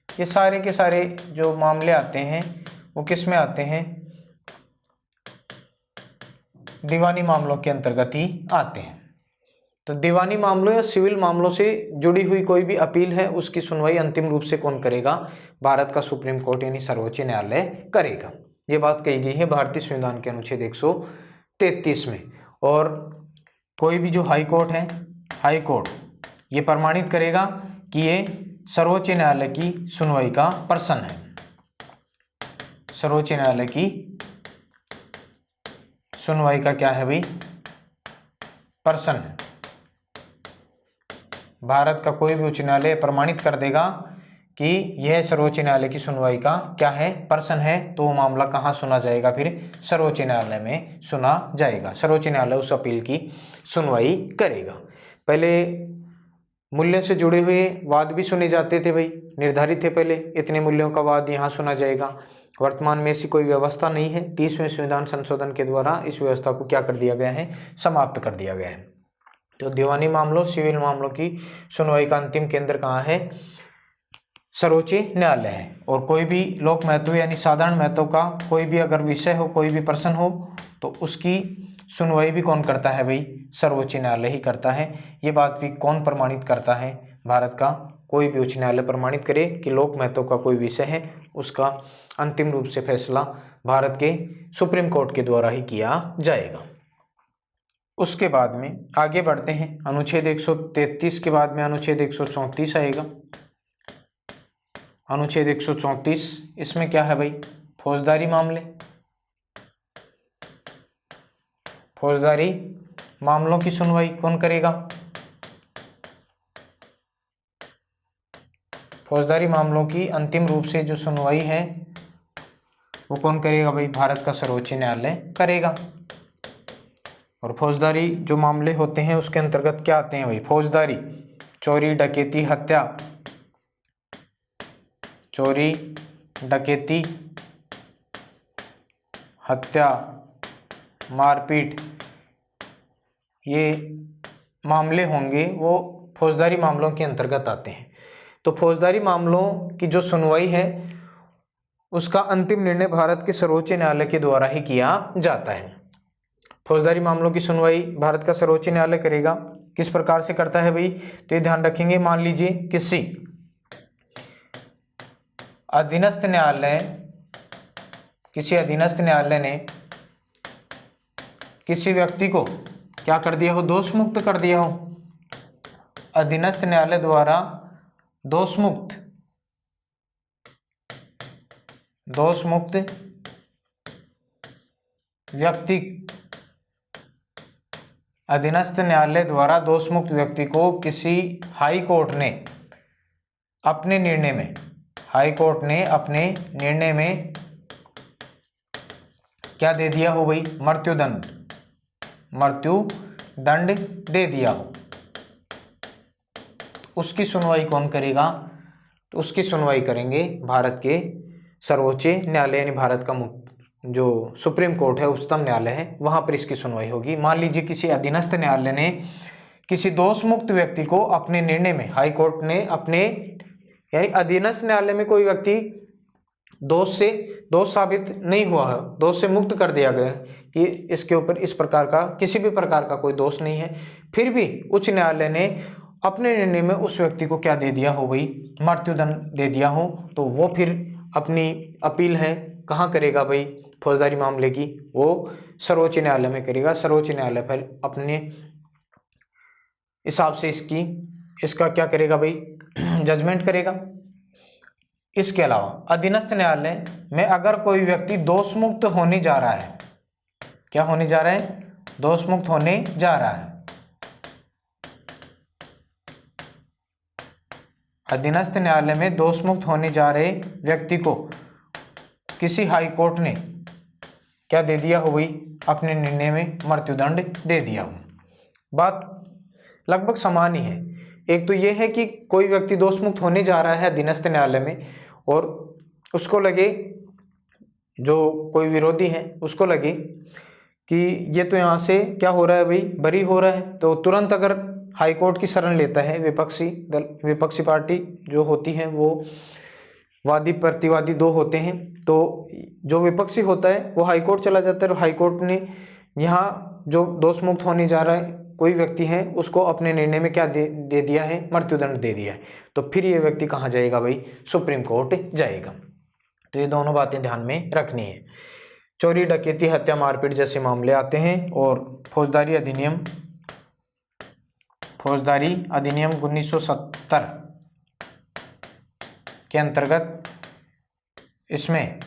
ये सारे के सारे जो मामले आते हैं वो किस में आते हैं? दीवानी मामलों के अंतर्गत ही आते हैं। तो दीवानी मामलों या सिविल मामलों से जुड़ी हुई कोई भी अपील है उसकी सुनवाई अंतिम रूप से कौन करेगा? भारत का सुप्रीम कोर्ट यानी सर्वोच्च न्यायालय करेगा। ये बात कही गई है भारतीय संविधान के अनुच्छेद 133 में। और कोई भी जो हाई कोर्ट है, हाई कोर्ट ये प्रमाणित करेगा कि ये सर्वोच्च न्यायालय की सुनवाई का पर्सन है, सर्वोच्च न्यायालय की सुनवाई का क्या है भाई? पर्सन है। भारत का कोई भी उच्च न्यायालय प्रमाणित कर देगा कि यह सर्वोच्च न्यायालय की सुनवाई का क्या है, प्रश्न है, तो वो मामला कहाँ सुना जाएगा, फिर सर्वोच्च न्यायालय में सुना जाएगा। सर्वोच्च न्यायालय उस अपील की सुनवाई करेगा। पहले मूल्यों से जुड़े हुए वाद भी सुने जाते थे भाई, निर्धारित थे पहले इतने मूल्यों का वाद यहाँ सुना जाएगा। वर्तमान में ऐसी कोई व्यवस्था नहीं है। 30वें संविधान संशोधन के द्वारा इस व्यवस्था को क्या कर दिया गया है, समाप्त कर दिया गया है। तो दीवानी मामलों, सिविल मामलों की सुनवाई का अंतिम केंद्र कहाँ है, सर्वोच्च न्यायालय है। और कोई भी लोक महत्व यानी साधारण महत्व का कोई भी अगर विषय हो, कोई भी प्रश्न हो, तो उसकी सुनवाई भी कौन करता है भाई, सर्वोच्च न्यायालय ही करता है। ये बात भी कौन प्रमाणित करता है, भारत का कोई भी उच्च न्यायालय प्रमाणित करे कि लोक महत्व का कोई विषय है, उसका अंतिम रूप से फैसला भारत के सुप्रीम कोर्ट के द्वारा ही किया जाएगा। उसके बाद में आगे बढ़ते हैं, अनुच्छेद 133 के बाद में अनुच्छेद 134 आएगा। अनुच्छेद 134 इसमें क्या है भाई, फौजदारी मामले। फौजदारी मामलों की सुनवाई कौन करेगा, फौजदारी मामलों की अंतिम रूप से जो सुनवाई है वो कौन करेगा भाई, भारत का सर्वोच्च न्यायालय करेगा। और फौजदारी जो मामले होते हैं उसके अंतर्गत क्या आते हैं भाई, फौजदारी चोरी डकैती हत्या, चोरी डकैती हत्या मारपीट, ये मामले होंगे वो फौजदारी मामलों के अंतर्गत आते हैं। तो फौजदारी मामलों की जो सुनवाई है उसका अंतिम निर्णय भारत के सर्वोच्च न्यायालय के द्वारा ही किया जाता है। फौजदारी मामलों की सुनवाई भारत का सर्वोच्च न्यायालय करेगा। किस प्रकार से करता है भाई, तो ये ध्यान रखेंगे। मान लीजिए किसी अधीनस्थ न्यायालय ने किसी व्यक्ति को क्या कर दिया हो, दोष मुक्त कर दिया हो। अधीनस्थ न्यायालय द्वारा दोष मुक्त व्यक्ति, अधीनस्थ न्यायालय द्वारा दोष मुक्त व्यक्ति को किसी हाई कोर्ट ने अपने निर्णय में क्या दे दिया हो भाई, मृत्युदंड दे दिया हो, उसकी सुनवाई कौन करेगा, तो उसकी सुनवाई करेंगे भारत के सर्वोच्च न्यायालय यानी भारत का जो सुप्रीम कोर्ट है, उच्चतम न्यायालय है, वहां पर इसकी सुनवाई होगी। मान लीजिए किसी अधीनस्थ न्यायालय ने किसी दोष मुक्त व्यक्ति को अपने निर्णय में, हाई कोर्ट ने अपने यानी अधीनस्थ न्यायालय में कोई व्यक्ति दोष साबित नहीं हुआ है, दोष से मुक्त कर दिया गया कि इसके ऊपर इस प्रकार का किसी भी प्रकार का कोई दोष नहीं है, फिर भी उच्च न्यायालय ने अपने निर्णय में उस व्यक्ति को क्या दे दिया हो भाई, मृत्युदंड दे दिया हो, तो वो फिर अपनी अपील है कहाँ करेगा भाई, फौजदारी मामले की, वो सर्वोच्च न्यायालय में करेगा। सर्वोच्च न्यायालय फिर अपने हिसाब से इसका क्या करेगा भाई, जजमेंट करेगा। इसके अलावा अधीनस्थ न्यायालय में अगर कोई व्यक्ति दोष मुक्त होने जा रहा है, क्या होने जा रहा है, दोष मुक्त होने जा रहा है, अधीनस्थ न्यायालय में दोष मुक्त होने जा रहे व्यक्ति को किसी हाई कोर्ट ने क्या दे दिया हो भाई, अपने निर्णय में मृत्युदंड दे दिया हो। बात लगभग समान ही है। एक तो ये है कि कोई व्यक्ति दोष मुक्त होने जा रहा है अधीनस्थ न्यायालय में और उसको लगे, जो कोई विरोधी है उसको लगे कि ये तो यहाँ से क्या हो रहा है भाई, बरी हो रहा है, तो तुरंत अगर हाई कोर्ट की शरण लेता है विपक्षी पार्टी जो होती है, वो वादी प्रतिवादी दो होते हैं, तो जो विपक्षी होता है वो हाई कोर्ट चला जाता है और हाई कोर्ट ने यहाँ जो दोष मुक्त होने जा रहा है कोई व्यक्ति है उसको अपने निर्णय में क्या दे दिया है, मृत्युदंड दे दिया है, तो फिर ये व्यक्ति कहाँ जाएगा भाई, सुप्रीम कोर्ट जाएगा। तो ये दोनों बातें ध्यान में रखनी है। चोरी डकैती हत्या मारपीट जैसे मामले आते हैं और फौजदारी अधिनियम 1970 के अंतर्गत, इसमें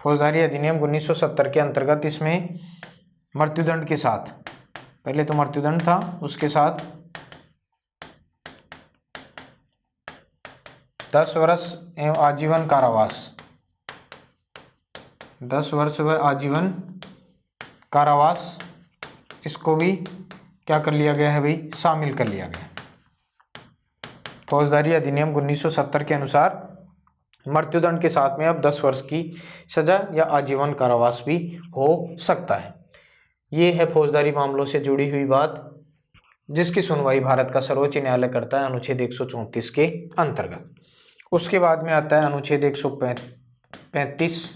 फौजदारी अधिनियम 1970 के अंतर्गत इसमें मृत्युदंड के साथ, पहले तो मृत्युदंड था, उसके साथ 10 वर्ष एवं आजीवन कारावास, 10 वर्ष व आजीवन कारावास, इसको भी क्या कर लिया गया है भाई, शामिल कर लिया गया। फौजदारी अधिनियम 1970 के अनुसार मृत्युदंड के साथ में अब 10 वर्ष की सजा या आजीवन कारावास भी हो सकता है। ये है फौजदारी मामलों से जुड़ी हुई बात, जिसकी सुनवाई भारत का सर्वोच्च न्यायालय करता है अनुच्छेद 134 के अंतर्गत। उसके बाद में आता है अनुच्छेद 135,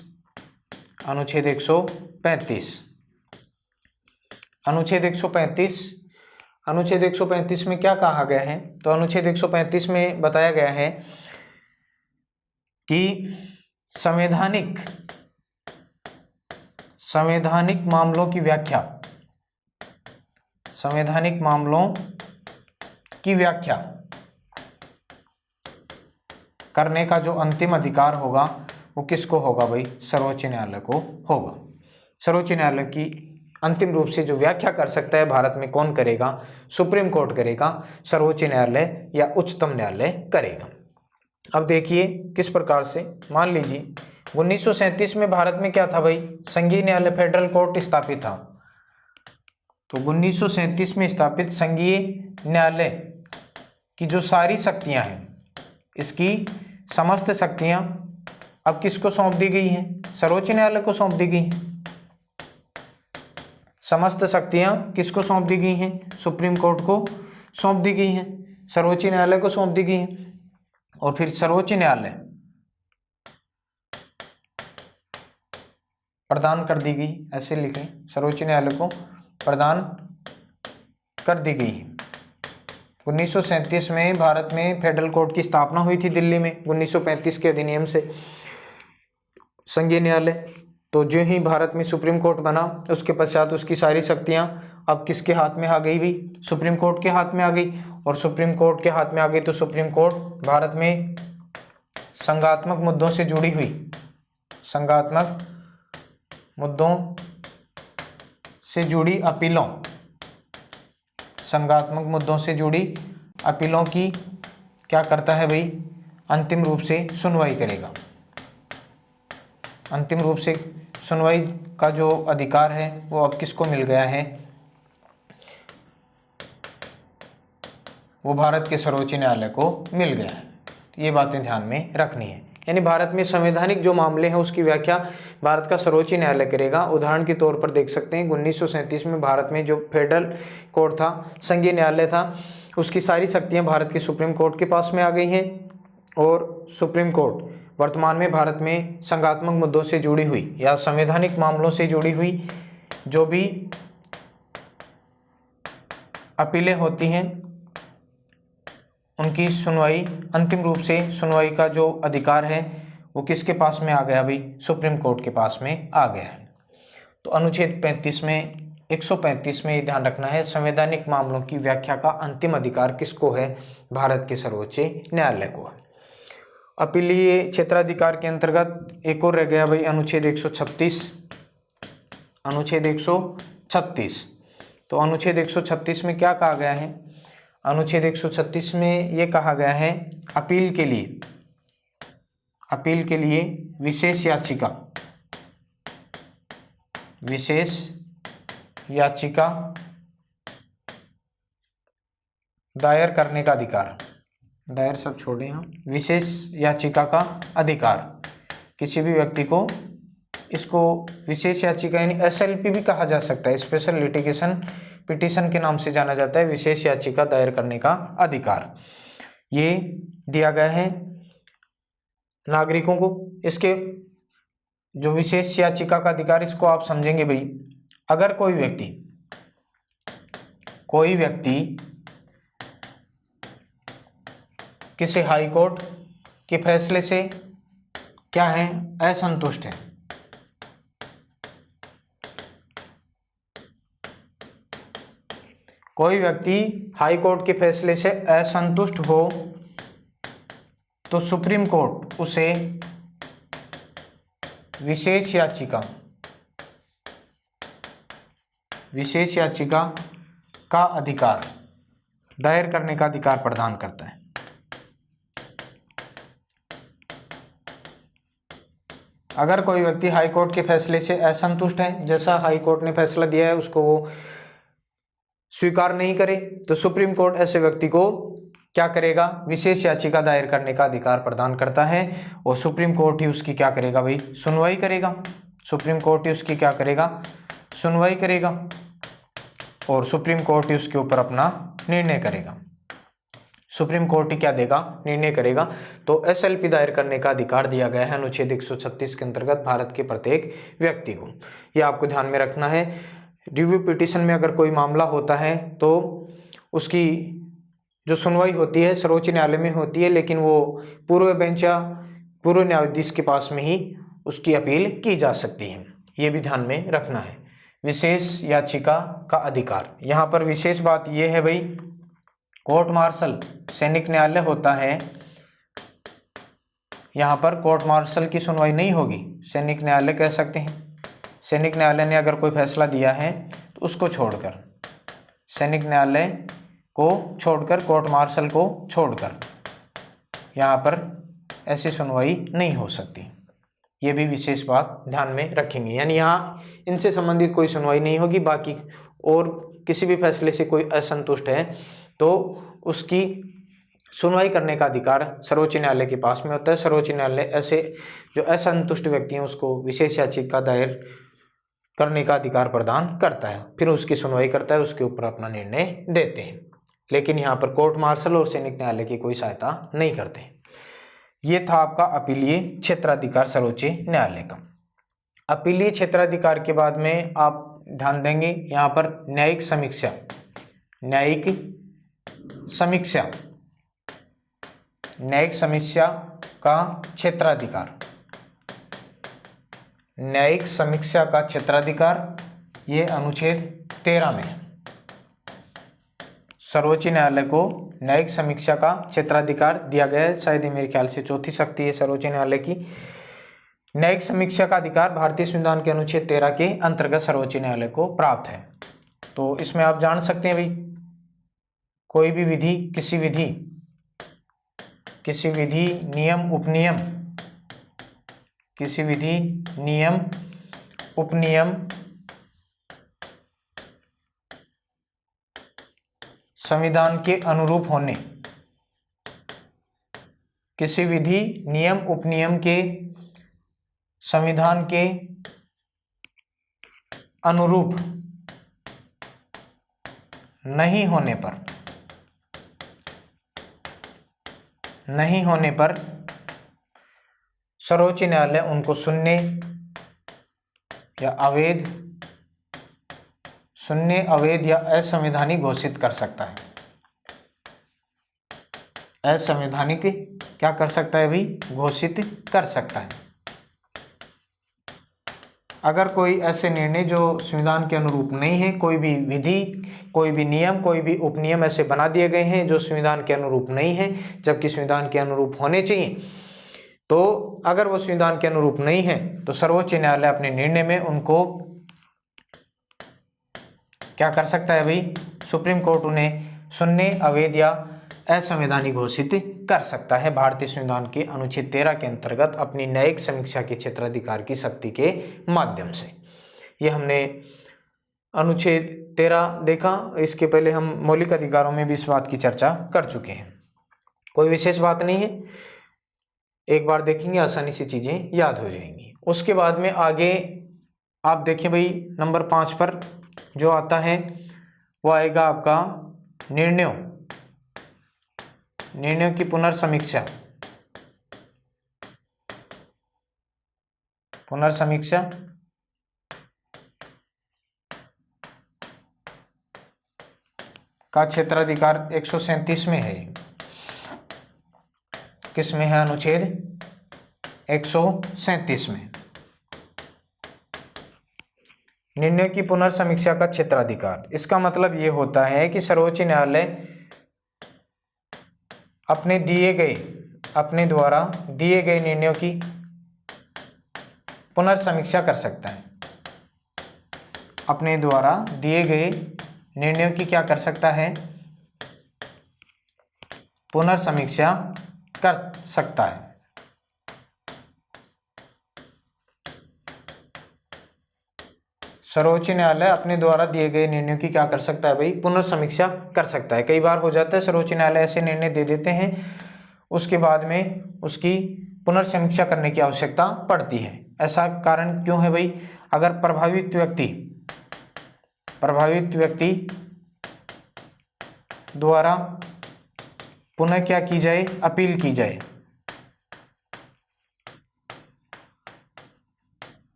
अनुच्छेद 135, अनुच्छेद 135, अनुच्छेद 135 में क्या कहा गया है, तो अनुच्छेद 135 में बताया गया है कि संवैधानिक मामलों की व्याख्या, संवैधानिक मामलों की व्याख्या करने का जो अंतिम अधिकार होगा वो किसको होगा भाई, सर्वोच्च न्यायालय को होगा। सर्वोच्च न्यायालय की अंतिम रूप से जो व्याख्या कर सकता है भारत में कौन करेगा, सुप्रीम कोर्ट करेगा, सर्वोच्च न्यायालय या उच्चतम न्यायालय करेगा। अब देखिए किस प्रकार से, मान लीजिए 1937 में भारत में क्या था भाई, संघीय न्यायालय फेडरल कोर्ट स्थापित था। तो 1937 में स्थापित संघीय न्यायालय की जो सारी शक्तियां हैं, इसकी समस्त शक्तियां अब किसको सौंप दी गई हैं, सर्वोच्च न्यायालय को सौंप दी गई हैं। समस्त शक्तियां किसको सौंप दी गई हैं, सुप्रीम कोर्ट को सौंप दी गई हैं, सर्वोच्च न्यायालय को सौंप दी गई हैं। और फिर सर्वोच्च न्यायालय प्रदान कर दी गई, ऐसे लिखें, सर्वोच्च न्यायालय को प्रदान कर दी गई है। 1937 में भारत में फेडरल कोर्ट की स्थापना हुई थी दिल्ली में 1935 के अधिनियम से संघीय न्यायालय। तो जो ही भारत में सुप्रीम कोर्ट बना, उसके पश्चात उसकी सारी शक्तियां अब किसके हाथ में आ गई भी, सुप्रीम कोर्ट के हाथ में आ गई। और सुप्रीम कोर्ट के हाथ में आ गई तो सुप्रीम कोर्ट भारत में संघात्मक मुद्दों से जुड़ी हुई, संघात्मक मुद्दों से जुड़ी अपीलों, संघात्मक मुद्दों से जुड़ी अपीलों की क्या करता है भाई, अंतिम रूप से सुनवाई करेगा। अंतिम रूप से सुनवाई का जो अधिकार है वो अब किसको मिल गया है, वो भारत के सर्वोच्च न्यायालय को मिल गया है। ये बातें ध्यान में रखनी है। यानी भारत में संवैधानिक जो मामले हैं उसकी व्याख्या भारत का सर्वोच्च न्यायालय करेगा। उदाहरण के तौर पर देख सकते हैं 1937 में भारत में जो फेडरल कोर्ट था, संघीय न्यायालय था, उसकी सारी शक्तियां भारत के सुप्रीम कोर्ट के पास में आ गई हैं। और सुप्रीम कोर्ट वर्तमान में भारत में संघात्मक मुद्दों से जुड़ी हुई या संवैधानिक मामलों से जुड़ी हुई जो भी अपीलें होती हैं उनकी सुनवाई, अंतिम रूप से सुनवाई का जो अधिकार है वो किसके पास में आ गया भाई, सुप्रीम कोर्ट के पास में आ गया है। तो अनुच्छेद 35 में 135 में ये ध्यान रखना है, संवैधानिक मामलों की व्याख्या का अंतिम अधिकार किसको है, भारत के सर्वोच्च न्यायालय को है। अपीलीय क्षेत्राधिकार के अंतर्गत एक और रह गया भाई अनुच्छेद 136, अनुच्छेद 136। तो अनुच्छेद 136 में क्या कहा गया है, अनुच्छेद 136 में ये कहा गया है अपील के लिए विशेष याचिका दायर करने का अधिकार, दायर सब छोड़े हम, विशेष याचिका का अधिकार। किसी भी व्यक्ति को इसको विशेष याचिका यानी SLP भी कहा जा सकता है, स्पेशल लिटिगेशन पिटीशन के नाम से जाना जाता है, विशेष याचिका दायर करने का अधिकार ये दिया गया है नागरिकों को। इसके जो विशेष याचिका का अधिकार, इसको आप समझेंगे भाई, अगर कोई व्यक्ति किसी हाई कोर्ट के फैसले से क्या है, असंतुष्ट है, कोई व्यक्ति हाई कोर्ट के फैसले से असंतुष्ट हो तो सुप्रीम कोर्ट उसे विशेष याचिका का अधिकार, दायर करने का अधिकार प्रदान करता है। अगर कोई व्यक्ति हाई कोर्ट के फैसले से असंतुष्ट है, जैसा हाई कोर्ट ने फैसला दिया है उसको वो स्वीकार नहीं करे, तो सुप्रीम कोर्ट ऐसे व्यक्ति को क्या करेगा, विशेष याचिका दायर करने का अधिकार प्रदान करता है और सुप्रीम कोर्ट ही उसकी क्या करेगा भाई, सुनवाई करेगा। सुप्रीम कोर्ट ही उसकी क्या करेगा, सुनवाई करेगा और सुप्रीम कोर्ट ही उसके ऊपर अपना निर्णय करेगा। सुप्रीम कोर्ट ही क्या देगा, निर्णय करेगा। तो एसएलपी दायर करने का अधिकार दिया गया है अनुच्छेद 136 के अंतर्गत भारत के प्रत्येक व्यक्ति को। यह आपको ध्यान में रखना है। रिव्यू पिटीशन में अगर कोई मामला होता है तो उसकी जो सुनवाई होती है सर्वोच्च न्यायालय में होती है, लेकिन वो पूर्व बेंच या पूर्व न्यायाधीश के पास में ही उसकी अपील की जा सकती है। ये भी ध्यान में रखना है। विशेष याचिका का अधिकार, यहाँ पर विशेष बात यह है भाई, कोर्ट मार्शल सैनिक न्यायालय होता है, यहाँ पर कोर्ट मार्शल की सुनवाई नहीं होगी, सैनिक न्यायालय कह सकते हैं। सैनिक न्यायालय ने अगर कोई फैसला दिया है तो उसको छोड़कर, सैनिक न्यायालय को छोड़कर, कोर्ट मार्शल को छोड़कर यहाँ पर ऐसी सुनवाई नहीं हो सकती। ये भी विशेष बात ध्यान में रखेंगे, यानी यहाँ इनसे संबंधित कोई सुनवाई नहीं होगी। बाकी और किसी भी फैसले से कोई असंतुष्ट है तो उसकी सुनवाई करने का अधिकार सर्वोच्च न्यायालय के पास में होता है। सर्वोच्च न्यायालय ऐसे जो असंतुष्ट व्यक्ति हैं उसको विशेष याचिका दायर करने का अधिकार प्रदान करता है, फिर उसकी सुनवाई करता है, उसके ऊपर अपना निर्णय देते हैं। लेकिन यहाँ पर कोर्ट मार्शल और सैनिक न्यायालय की कोई सहायता नहीं करते। ये था आपका अपीलीय क्षेत्राधिकार सर्वोच्च न्यायालय का। अपीलीय क्षेत्राधिकार के बाद में आप ध्यान देंगे यहाँ पर न्यायिक समीक्षा, न्यायिक समीक्षा, न्यायिक समीक्षा का क्षेत्राधिकार, न्यायिक समीक्षा का क्षेत्राधिकार ये अनुच्छेद 13 में सर्वोच्च न्यायालय को न्यायिक समीक्षा का क्षेत्राधिकार दिया गया है। शायद मेरे ख्याल से चौथी शक्ति है सर्वोच्च न्यायालय की। न्यायिक समीक्षा का अधिकार भारतीय संविधान के अनुच्छेद 13 के अंतर्गत सर्वोच्च न्यायालय को प्राप्त है। तो इसमें आप जान सकते हैं भाई, कोई भी विधि, किसी विधि नियम उपनियम, किसी विधि नियम उपनियम संविधान के अनुरूप होने, किसी विधि नियम उपनियम के संविधान के अनुरूप नहीं होने पर सर्वोच्च न्यायालय उनको शून्य या अवैध या असंवैधानिक घोषित कर सकता है। असंवैधानिक क्या कर सकता है भाई, घोषित कर सकता है। अगर कोई ऐसे निर्णय जो संविधान के अनुरूप नहीं है, कोई भी विधि, कोई भी नियम, कोई भी उपनियम ऐसे बना दिए गए हैं जो संविधान के अनुरूप नहीं है, जबकि संविधान के अनुरूप होने चाहिए, तो अगर वो संविधान के अनुरूप नहीं है तो सर्वोच्च न्यायालय अपने निर्णय में उनको क्या कर सकता है भाई, सुप्रीम कोर्ट उन्हें शून्य, अवैध या असंवैधानिक घोषित कर सकता है भारतीय संविधान के अनुच्छेद 13 के अंतर्गत अपनी न्यायिक समीक्षा के क्षेत्राधिकार की शक्ति के माध्यम से। ये हमने अनुच्छेद 13 देखा। इसके पहले हम मौलिक अधिकारों में भी इस बात की चर्चा कर चुके हैं, कोई विशेष बात नहीं है, एक बार देखेंगे आसानी से चीजें याद हो जाएंगी। उसके बाद में आगे आप देखिए भाई, नंबर 5 पर जो आता है वो आएगा आपका निर्णयों की पुनर्समीक्षा का क्षेत्राधिकार 137 में है। किस में है, अनुच्छेद 137 में। निर्णय की पुनर्समीक्षा का क्षेत्राधिकार, इसका मतलब ये होता है कि सर्वोच्च न्यायालय अपने द्वारा दिए गए निर्णयों की पुनर्समीक्षा कर सकता है। अपने द्वारा दिए गए निर्णयों की क्या कर सकता है, पुनर्समीक्षा कर सकता है। सर्वोच्च न्यायालय अपने द्वारा दिए गए निर्णयों की क्या कर सकता है भाई, पुनर्समीक्षा कर सकता है। कई बार हो जाता है सर्वोच्च न्यायालय ऐसे निर्णय दे देते हैं, उसके बाद में उसकी पुनर्समीक्षा करने की आवश्यकता पड़ती है। ऐसा कारण क्यों है भाई? अगर प्रभावित व्यक्ति द्वारा पुनः क्या की जाए, अपील की जाए।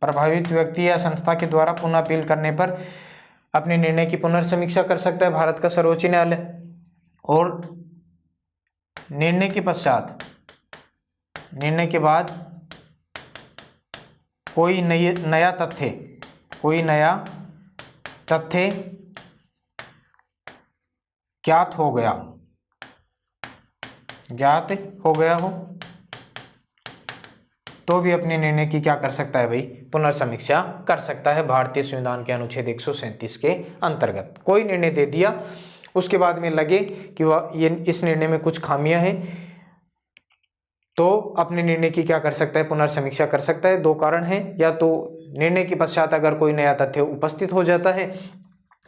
प्रभावित व्यक्ति या संस्था के द्वारा पुनः अपील करने पर अपने निर्णय की पुनर्समीक्षा कर सकता है भारत का सर्वोच्च न्यायालय। और निर्णय के पश्चात, निर्णय के बाद कोई नया तथ्य ज्ञात हो गया हो तो भी अपने निर्णय की क्या कर सकता है भाई, पुनर्समीक्षा कर सकता है भारतीय संविधान के अनुच्छेद 137 के अंतर्गत। कोई निर्णय दे दिया, उसके बाद में लगे कि इस निर्णय में कुछ खामियां हैं, तो अपने निर्णय की क्या कर सकता है, पुनर्समीक्षा कर सकता है। दो कारण हैं, या तो निर्णय के पश्चात अगर कोई नया तथ्य उपस्थित हो जाता है,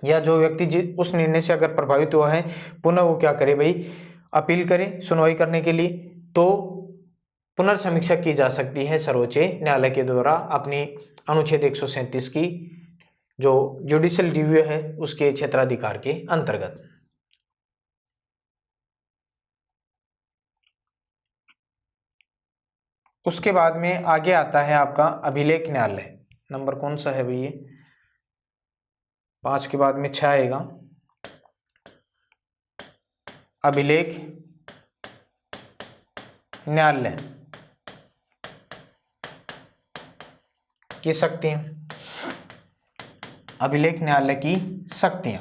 या जो व्यक्ति उस निर्णय से अगर प्रभावित हुआ है पुनः वो क्या करे भाई, अपील करे सुनवाई करने के लिए, तो पुनर्समीक्षा की जा सकती है सर्वोच्च न्यायालय के द्वारा अपनी अनुच्छेद 137 की जो जुडिशियल रिव्यू है उसके क्षेत्राधिकार के अंतर्गत। उसके बाद में आगे आता है आपका अभिलेख न्यायालय। नंबर कौन सा है भाई ये? 5 के बाद में 6 आएगा। अभिलेख न्यायालय की शक्तियां, अभिलेख न्यायालय की शक्तियां,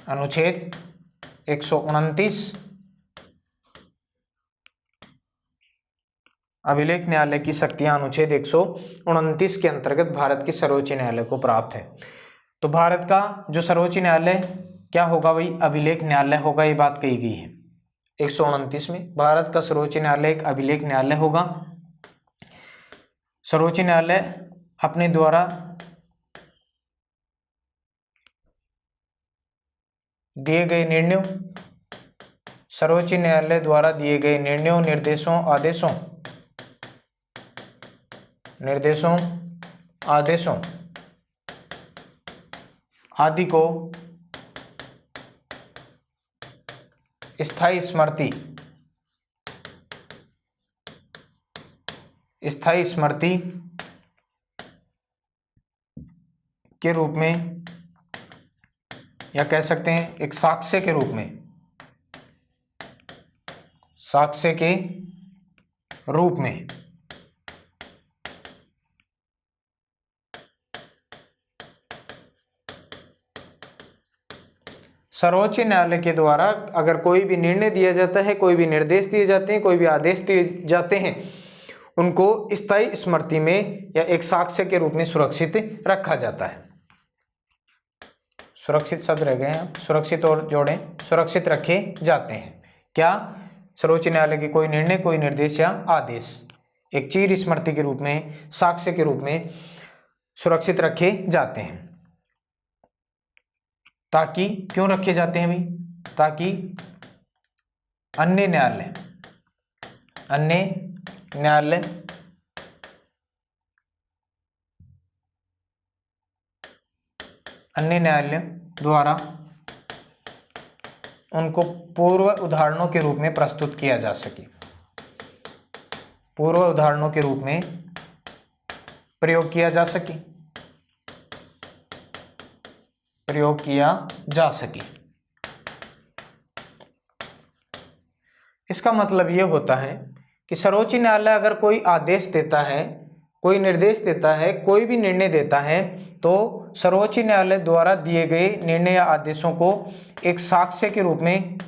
अनुच्छेद 129 अभिलेख न्यायालय की शक्तियां अनुच्छेद 129 के अंतर्गत भारत के सर्वोच्च न्यायालय को प्राप्त है। तो भारत का जो सर्वोच्च न्यायालय क्या होगा भाई, अभिलेख न्यायालय होगा, ये बात कही गई है 129 में। भारत का सर्वोच्च न्यायालय एक अभिलेख न्यायालय होगा। सर्वोच्च न्यायालय अपने द्वारा दिए गए निर्णयों, सर्वोच्च न्यायालय द्वारा दिए गए निर्णयों, निर्देशों, आदेशों आदि को स्थायी स्मृति के रूप में, या कह सकते हैं एक साक्ष्य के रूप में, सर्वोच्च न्यायालय के द्वारा अगर कोई भी निर्णय दिया जाता है, कोई भी निर्देश दिए जाते हैं, कोई भी आदेश दिए जाते हैं, उनको स्थायी स्मृति में या एक साक्ष्य के रूप में सुरक्षित रखा जाता है। सुरक्षित शब्द रह गए हैं, सुरक्षित और जोड़ें, सुरक्षित रखे जाते हैं। क्या? सर्वोच्च न्यायालय के कोई निर्णय, कोई निर्देश या आदेश एक चिर स्मृति के रूप में, साक्ष्य के रूप में सुरक्षित रखे जाते हैं। ताकि क्यों रखे जाते हैं भाई? ताकि अन्य न्यायालय द्वारा उनको पूर्व उदाहरणों के रूप में प्रस्तुत किया जा सके, पूर्व उदाहरणों के रूप में प्रयोग किया जा सके। इसका मतलब यह होता है कि सर्वोच्च न्यायालय अगर कोई आदेश देता है, कोई निर्देश देता है, कोई भी निर्णय देता है, तो सर्वोच्च न्यायालय द्वारा दिए गए निर्णय या आदेशों को एक साक्ष्य के रूप में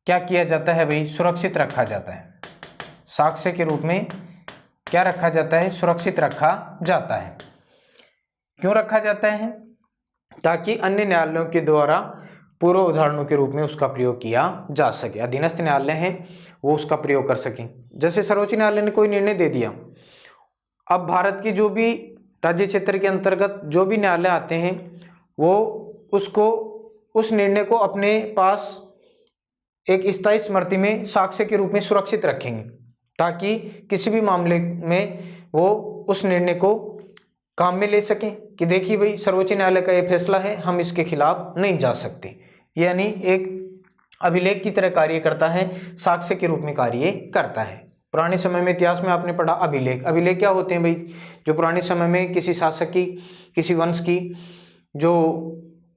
क्या किया जाता है भाई? सुरक्षित रखा जाता है। साक्ष्य के रूप में क्या रखा जाता है? सुरक्षित रखा जाता है। क्यों रखा जाता है? ताकि अन्य न्यायालयों के द्वारा पूर्व उदाहरणों के रूप में उसका प्रयोग किया जा सके, अधीनस्थ न्यायालय हैं वो उसका प्रयोग कर सकें। जैसे सर्वोच्च न्यायालय ने कोई निर्णय दे दिया, अब भारत की जो भी राज्य क्षेत्र के अंतर्गत जो भी न्यायालय आते हैं वो उसको उस निर्णय को अपने पास एक स्थायी स्मृति में साक्ष्य के रूप में सुरक्षित रखेंगे, ताकि किसी भी मामले में वो उस निर्णय को काम में ले सकें कि देखिए भाई सर्वोच्च न्यायालय का ये फैसला है, हम इसके खिलाफ नहीं जा सकते। यानी एक अभिलेख की तरह कार्य करता है, साक्ष्य के रूप में कार्य करता है। पुराने समय में इतिहास में आपने पढ़ा अभिलेख। अभिलेख क्या होते हैं भाई? जो पुराने समय में किसी शासक की, किसी वंश की जो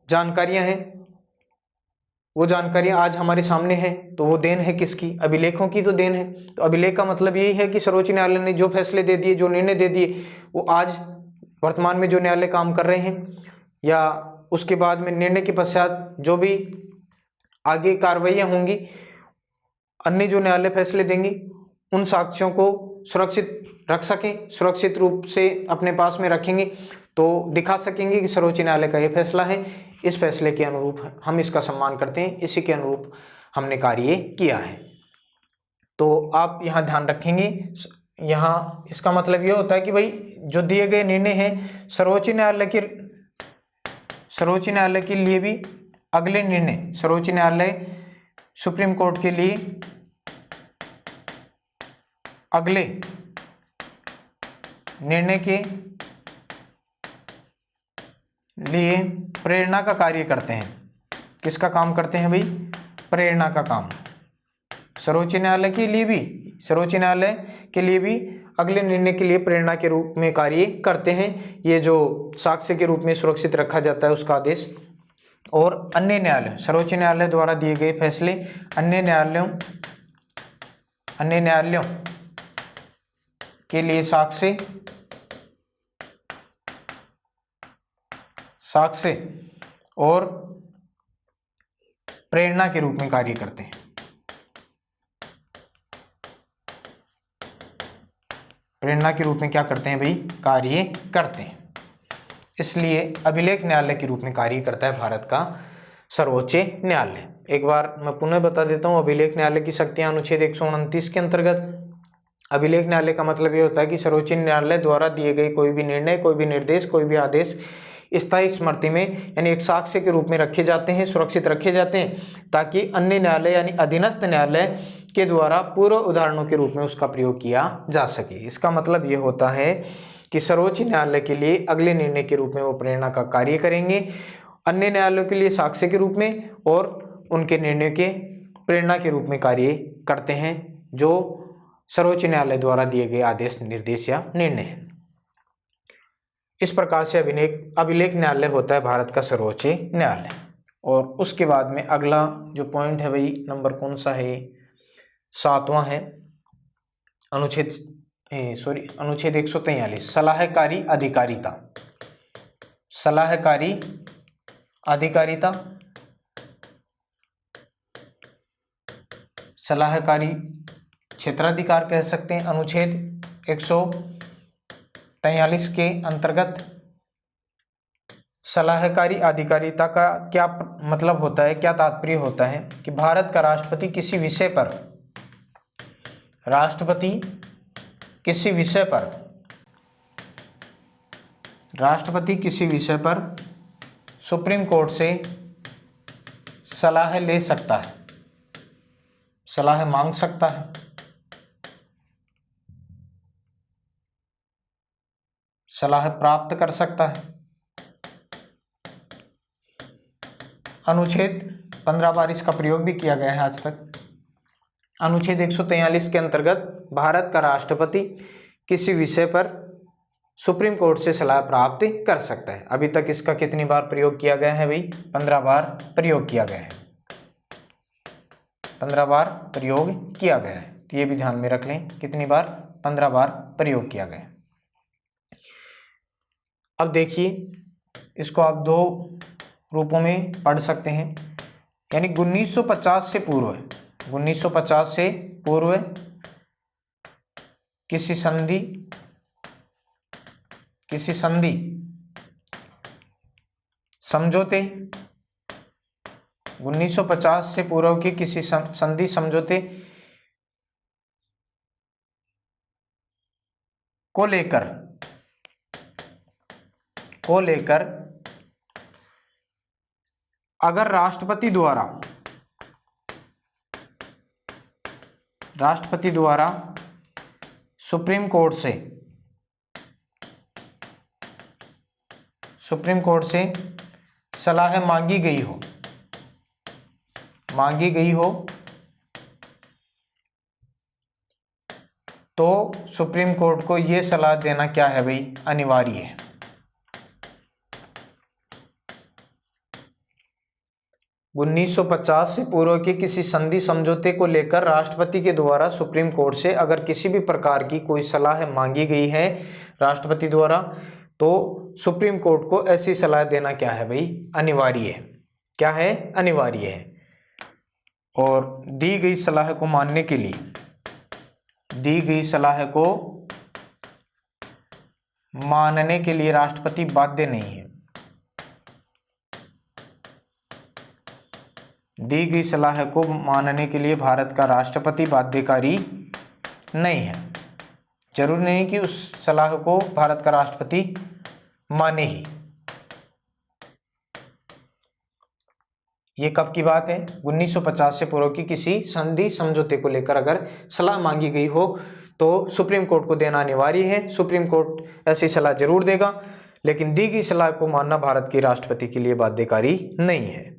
जानकारियां हैं, वो जानकारियां आज हमारे सामने हैं, तो वो देन है किसकी? अभिलेखों की तो देन है। तो अभिलेख का मतलब यही है कि सर्वोच्च न्यायालय ने जो फैसले दे दिए, जो निर्णय दे दिए, वो आज वर्तमान में जो न्यायालय काम कर रहे हैं या उसके बाद में निर्णय के पश्चात जो भी आगे कार्रवाइयाँ होंगी, अन्य जो न्यायालय फैसले देंगे, उन साक्ष्यों को सुरक्षित रख सकें, सुरक्षित रूप से अपने पास में रखेंगे, तो दिखा सकेंगे कि सर्वोच्च न्यायालय का ये फैसला है, इस फैसले के अनुरूप हम इसका सम्मान करते हैं, इसी के अनुरूप हमने कार्य किया है। तो आप यहाँ ध्यान रखेंगे, यहाँ इसका मतलब ये होता है कि भाई जो दिए गए निर्णय हैं सर्वोच्च न्यायालय के लिए भी अगले निर्णय, सर्वोच्च न्यायालय सुप्रीम कोर्ट के लिए अगले निर्णय के लिए प्रेरणा का कार्य करते हैं। किसका काम करते हैं भाई? प्रेरणा का काम। सर्वोच्च न्यायालय के लिए भी अगले निर्णय के लिए प्रेरणा के रूप में कार्य करते हैं। ये जो साक्ष्य के रूप में सुरक्षित रखा जाता है उसका आदेश। और अन्य न्यायालय, सर्वोच्च न्यायालय द्वारा दिए गए फैसले अन्य न्यायालयों के लिए साक्ष्य और प्रेरणा के रूप में कार्य करते हैं। प्रेरणा के रूप में क्या करते हैं भाई? कार्य करते हैं। इसलिए अभिलेख न्यायालय के रूप में कार्य करता है भारत का सर्वोच्च न्यायालय। एक बार मैं पुनः बता देता हूँ, अभिलेख न्यायालय की शक्तियां अनुच्छेद 129 के अंतर्गत। अभिलेख न्यायालय का मतलब ये होता है कि सर्वोच्च न्यायालय द्वारा दिए गए कोई भी निर्णय, कोई भी निर्देश, कोई भी आदेश स्थायी स्मृति में यानी एक साक्ष्य के रूप में रखे जाते हैं, सुरक्षित रखे जाते हैं, ताकि अन्य न्यायालय यानी अधीनस्थ न्यायालय के द्वारा पूर्व उदाहरणों के रूप में उसका प्रयोग किया जा सके। इसका मतलब ये होता है कि सर्वोच्च न्यायालय के लिए अगले निर्णय के रूप में वो प्रेरणा का कार्य करेंगे, अन्य न्यायालयों के लिए साक्ष्य के रूप में और उनके निर्णय के प्रेरणा के रूप में कार्य करते हैं, जो सर्वोच्च न्यायालय द्वारा दिए गए आदेश, निर्देश या निर्णय है। इस प्रकार से अभिलेख न्यायालय होता है भारत का सर्वोच्च न्यायालय। और उसके बाद में अगला जो पॉइंट है भाई, नंबर कौन सा है? 7वां है अनुच्छेद 143, सलाहकारी अधिकारिता। सलाहकारी अधिकारिता, सलाहकारी क्षेत्राधिकार कह सकते हैं। अनुच्छेद 143 के अंतर्गत सलाहकारी अधिकारिता का क्या मतलब होता है, क्या तात्पर्य होता है कि भारत का राष्ट्रपति किसी विषय पर सुप्रीम कोर्ट से सलाह ले सकता है, सलाह मांग सकता है, सलाह प्राप्त कर सकता है। अनुच्छेद 15 बार इसका प्रयोग भी किया गया है आज तक। अनुच्छेद 143 के अंतर्गत भारत का राष्ट्रपति किसी विषय पर सुप्रीम कोर्ट से सलाह प्राप्त कर सकता है। अभी तक इसका कितनी बार प्रयोग किया गया है भाई? 15 बार प्रयोग किया गया है। 15 बार प्रयोग किया गया है, तो ये भी ध्यान में रख लें, कितनी बार? 15 बार प्रयोग किया गया है। अब देखिए, इसको आप दो रूपों में पढ़ सकते हैं, यानी 1950 से पूर्व, 1950 से पूर्व किसी संधि समझौते, 1950 से पूर्व के किसी संधि समझौते को लेकर को लेकर अगर राष्ट्रपति द्वारा सुप्रीम कोर्ट से सलाह मांगी गई हो तो सुप्रीम कोर्ट को ये सलाह देना क्या है भाई, अनिवार्य है। उन्नीस 1950 से पूर्व के किसी संधि समझौते को लेकर राष्ट्रपति के द्वारा सुप्रीम कोर्ट से अगर किसी भी प्रकार की कोई सलाह मांगी गई है राष्ट्रपति द्वारा, तो सुप्रीम कोर्ट को ऐसी सलाह देना क्या है भाई, अनिवार्य है। क्या है, अनिवार्य है। और दी गई सलाह को मानने के लिए, दी गई सलाह को मानने के लिए राष्ट्रपति बाध्य नहीं है। दी गई सलाह को मानने के लिए भारत का राष्ट्रपति बाध्यकारी नहीं है। जरूरी नहीं कि उस सलाह को भारत का राष्ट्रपति माने ही। ये कब की बात है, 1950 से पूर्व की किसी संधि समझौते को लेकर अगर सलाह मांगी गई हो तो सुप्रीम कोर्ट को देना अनिवार्य है। सुप्रीम कोर्ट ऐसी सलाह जरूर देगा, लेकिन दी गई सलाह को मानना भारत के राष्ट्रपति के लिए बाध्यकारी नहीं है।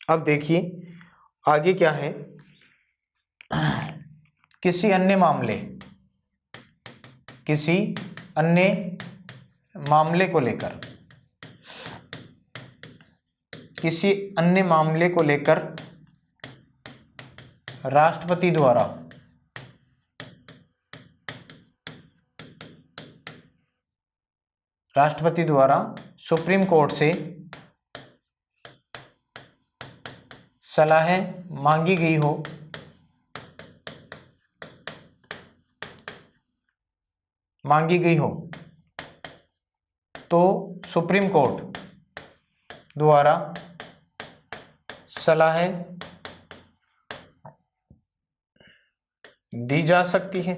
अब देखिए आगे क्या है, किसी अन्य मामले को लेकर राष्ट्रपति द्वारा सुप्रीम कोर्ट से सलाह मांगी गई हो तो सुप्रीम कोर्ट द्वारा सलाह दी जा सकती है।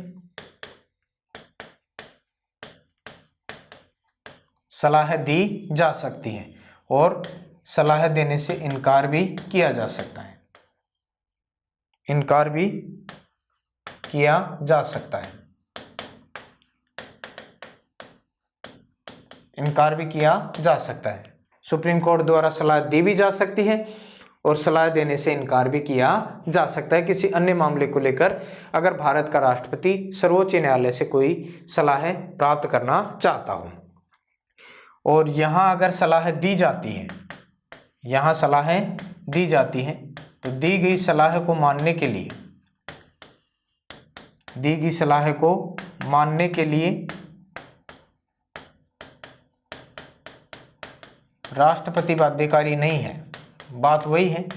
सलाह दी जा सकती है और सलाह देने से इनकार भी किया जा सकता है। इनकार भी किया जा सकता है। इनकार भी किया जा सकता है। सुप्रीम कोर्ट द्वारा सलाह दी भी जा सकती है और सलाह देने से इनकार भी किया जा सकता है किसी अन्य मामले को लेकर, अगर भारत का राष्ट्रपति सर्वोच्च न्यायालय से कोई सलाह प्राप्त करना चाहता हो। और यहाँ अगर सलाह दी जाती है, यहाँ सलाह दी जाती है तो दी गई सलाह को मानने के लिए, दी गई सलाह को मानने के लिए राष्ट्रपति बाध्यकारी नहीं है। बात वही है,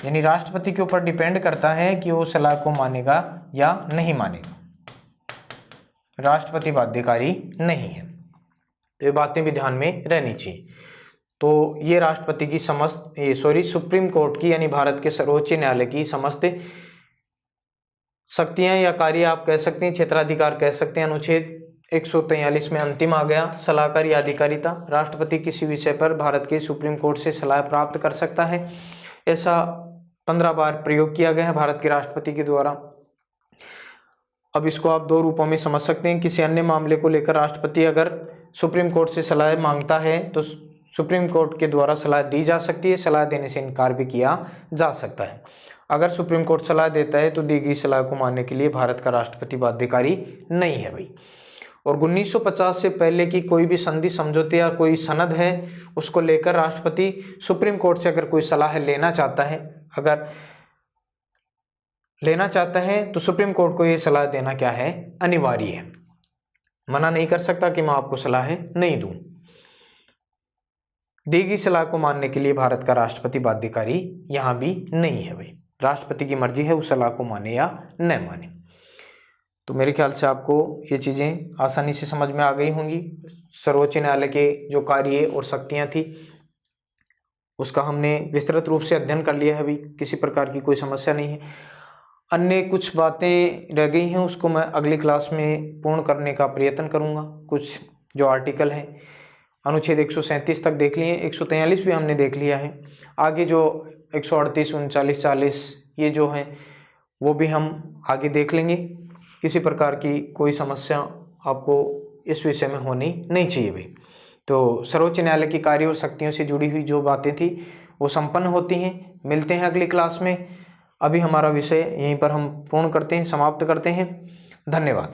यानी राष्ट्रपति के ऊपर डिपेंड करता है कि वो सलाह को मानेगा या नहीं मानेगा। राष्ट्रपति बाध्यकारी नहीं है। तो ये बातें भी ध्यान में रहनी चाहिए। तो ये राष्ट्रपति की सुप्रीम कोर्ट की यानी भारत के सर्वोच्च न्यायालय की समस्त शक्तियां या कार्य आप कह सकते हैं, क्षेत्राधिकार कह सकते हैं। अनुच्छेद 143 में अंतिम आ गया सलाहकारी अधिकारिता। राष्ट्रपति किसी विषय पर भारत के सुप्रीम कोर्ट से सलाह प्राप्त कर सकता है। ऐसा 15 बार प्रयोग किया गया है भारत के राष्ट्रपति के द्वारा। अब इसको आप दो रूपों में समझ सकते हैं। किसी अन्य मामले को लेकर राष्ट्रपति अगर सुप्रीम कोर्ट से सलाह मांगता है तो सुप्रीम कोर्ट के द्वारा सलाह दी जा सकती है। सलाह देने से इनकार भी किया जा सकता है। अगर सुप्रीम कोर्ट सलाह देता है तो दी गई सलाह को मानने के लिए भारत का राष्ट्रपति बाध्यकारी नहीं है भाई। और 1950 से पहले की कोई भी संधि समझौते या कोई सनद है उसको लेकर राष्ट्रपति सुप्रीम कोर्ट से अगर कोई सलाह लेना चाहता है तो सुप्रीम कोर्ट को ये सलाह देना क्या है, अनिवार्य है। मना नहीं कर सकता कि मैं आपको सलाह नहीं दूं। दी गई सलाह को मानने के लिए भारत का राष्ट्रपति बाध्यकारी यहां भी नहीं है भाई। राष्ट्रपति की मर्जी है उस सलाह को माने या न माने। तो मेरे ख्याल से आपको ये चीज़ें आसानी से समझ में आ गई होंगी। सर्वोच्च न्यायालय के जो कार्य और शक्तियां थी उसका हमने विस्तृत रूप से अध्ययन कर लिया है अभी, किसी प्रकार की कोई समस्या नहीं है। अन्य कुछ बातें रह गई हैं, उसको मैं अगली क्लास में पूर्ण करने का प्रयत्न करूँगा। कुछ जो आर्टिकल हैं अनुच्छेद 137 तक देख लिए, 143 भी हमने देख लिया है। आगे जो 138, 39, 40 ये जो हैं वो भी हम आगे देख लेंगे। किसी प्रकार की कोई समस्या आपको इस विषय में होनी नहीं चाहिए भाई। तो सर्वोच्च न्यायालय की कार्य और शक्तियों से जुड़ी हुई जो बातें थी वो संपन्न होती हैं। मिलते हैं अगली क्लास में। अभी हमारा विषय यहीं पर हम पूर्ण करते हैं, समाप्त करते हैं। धन्यवाद।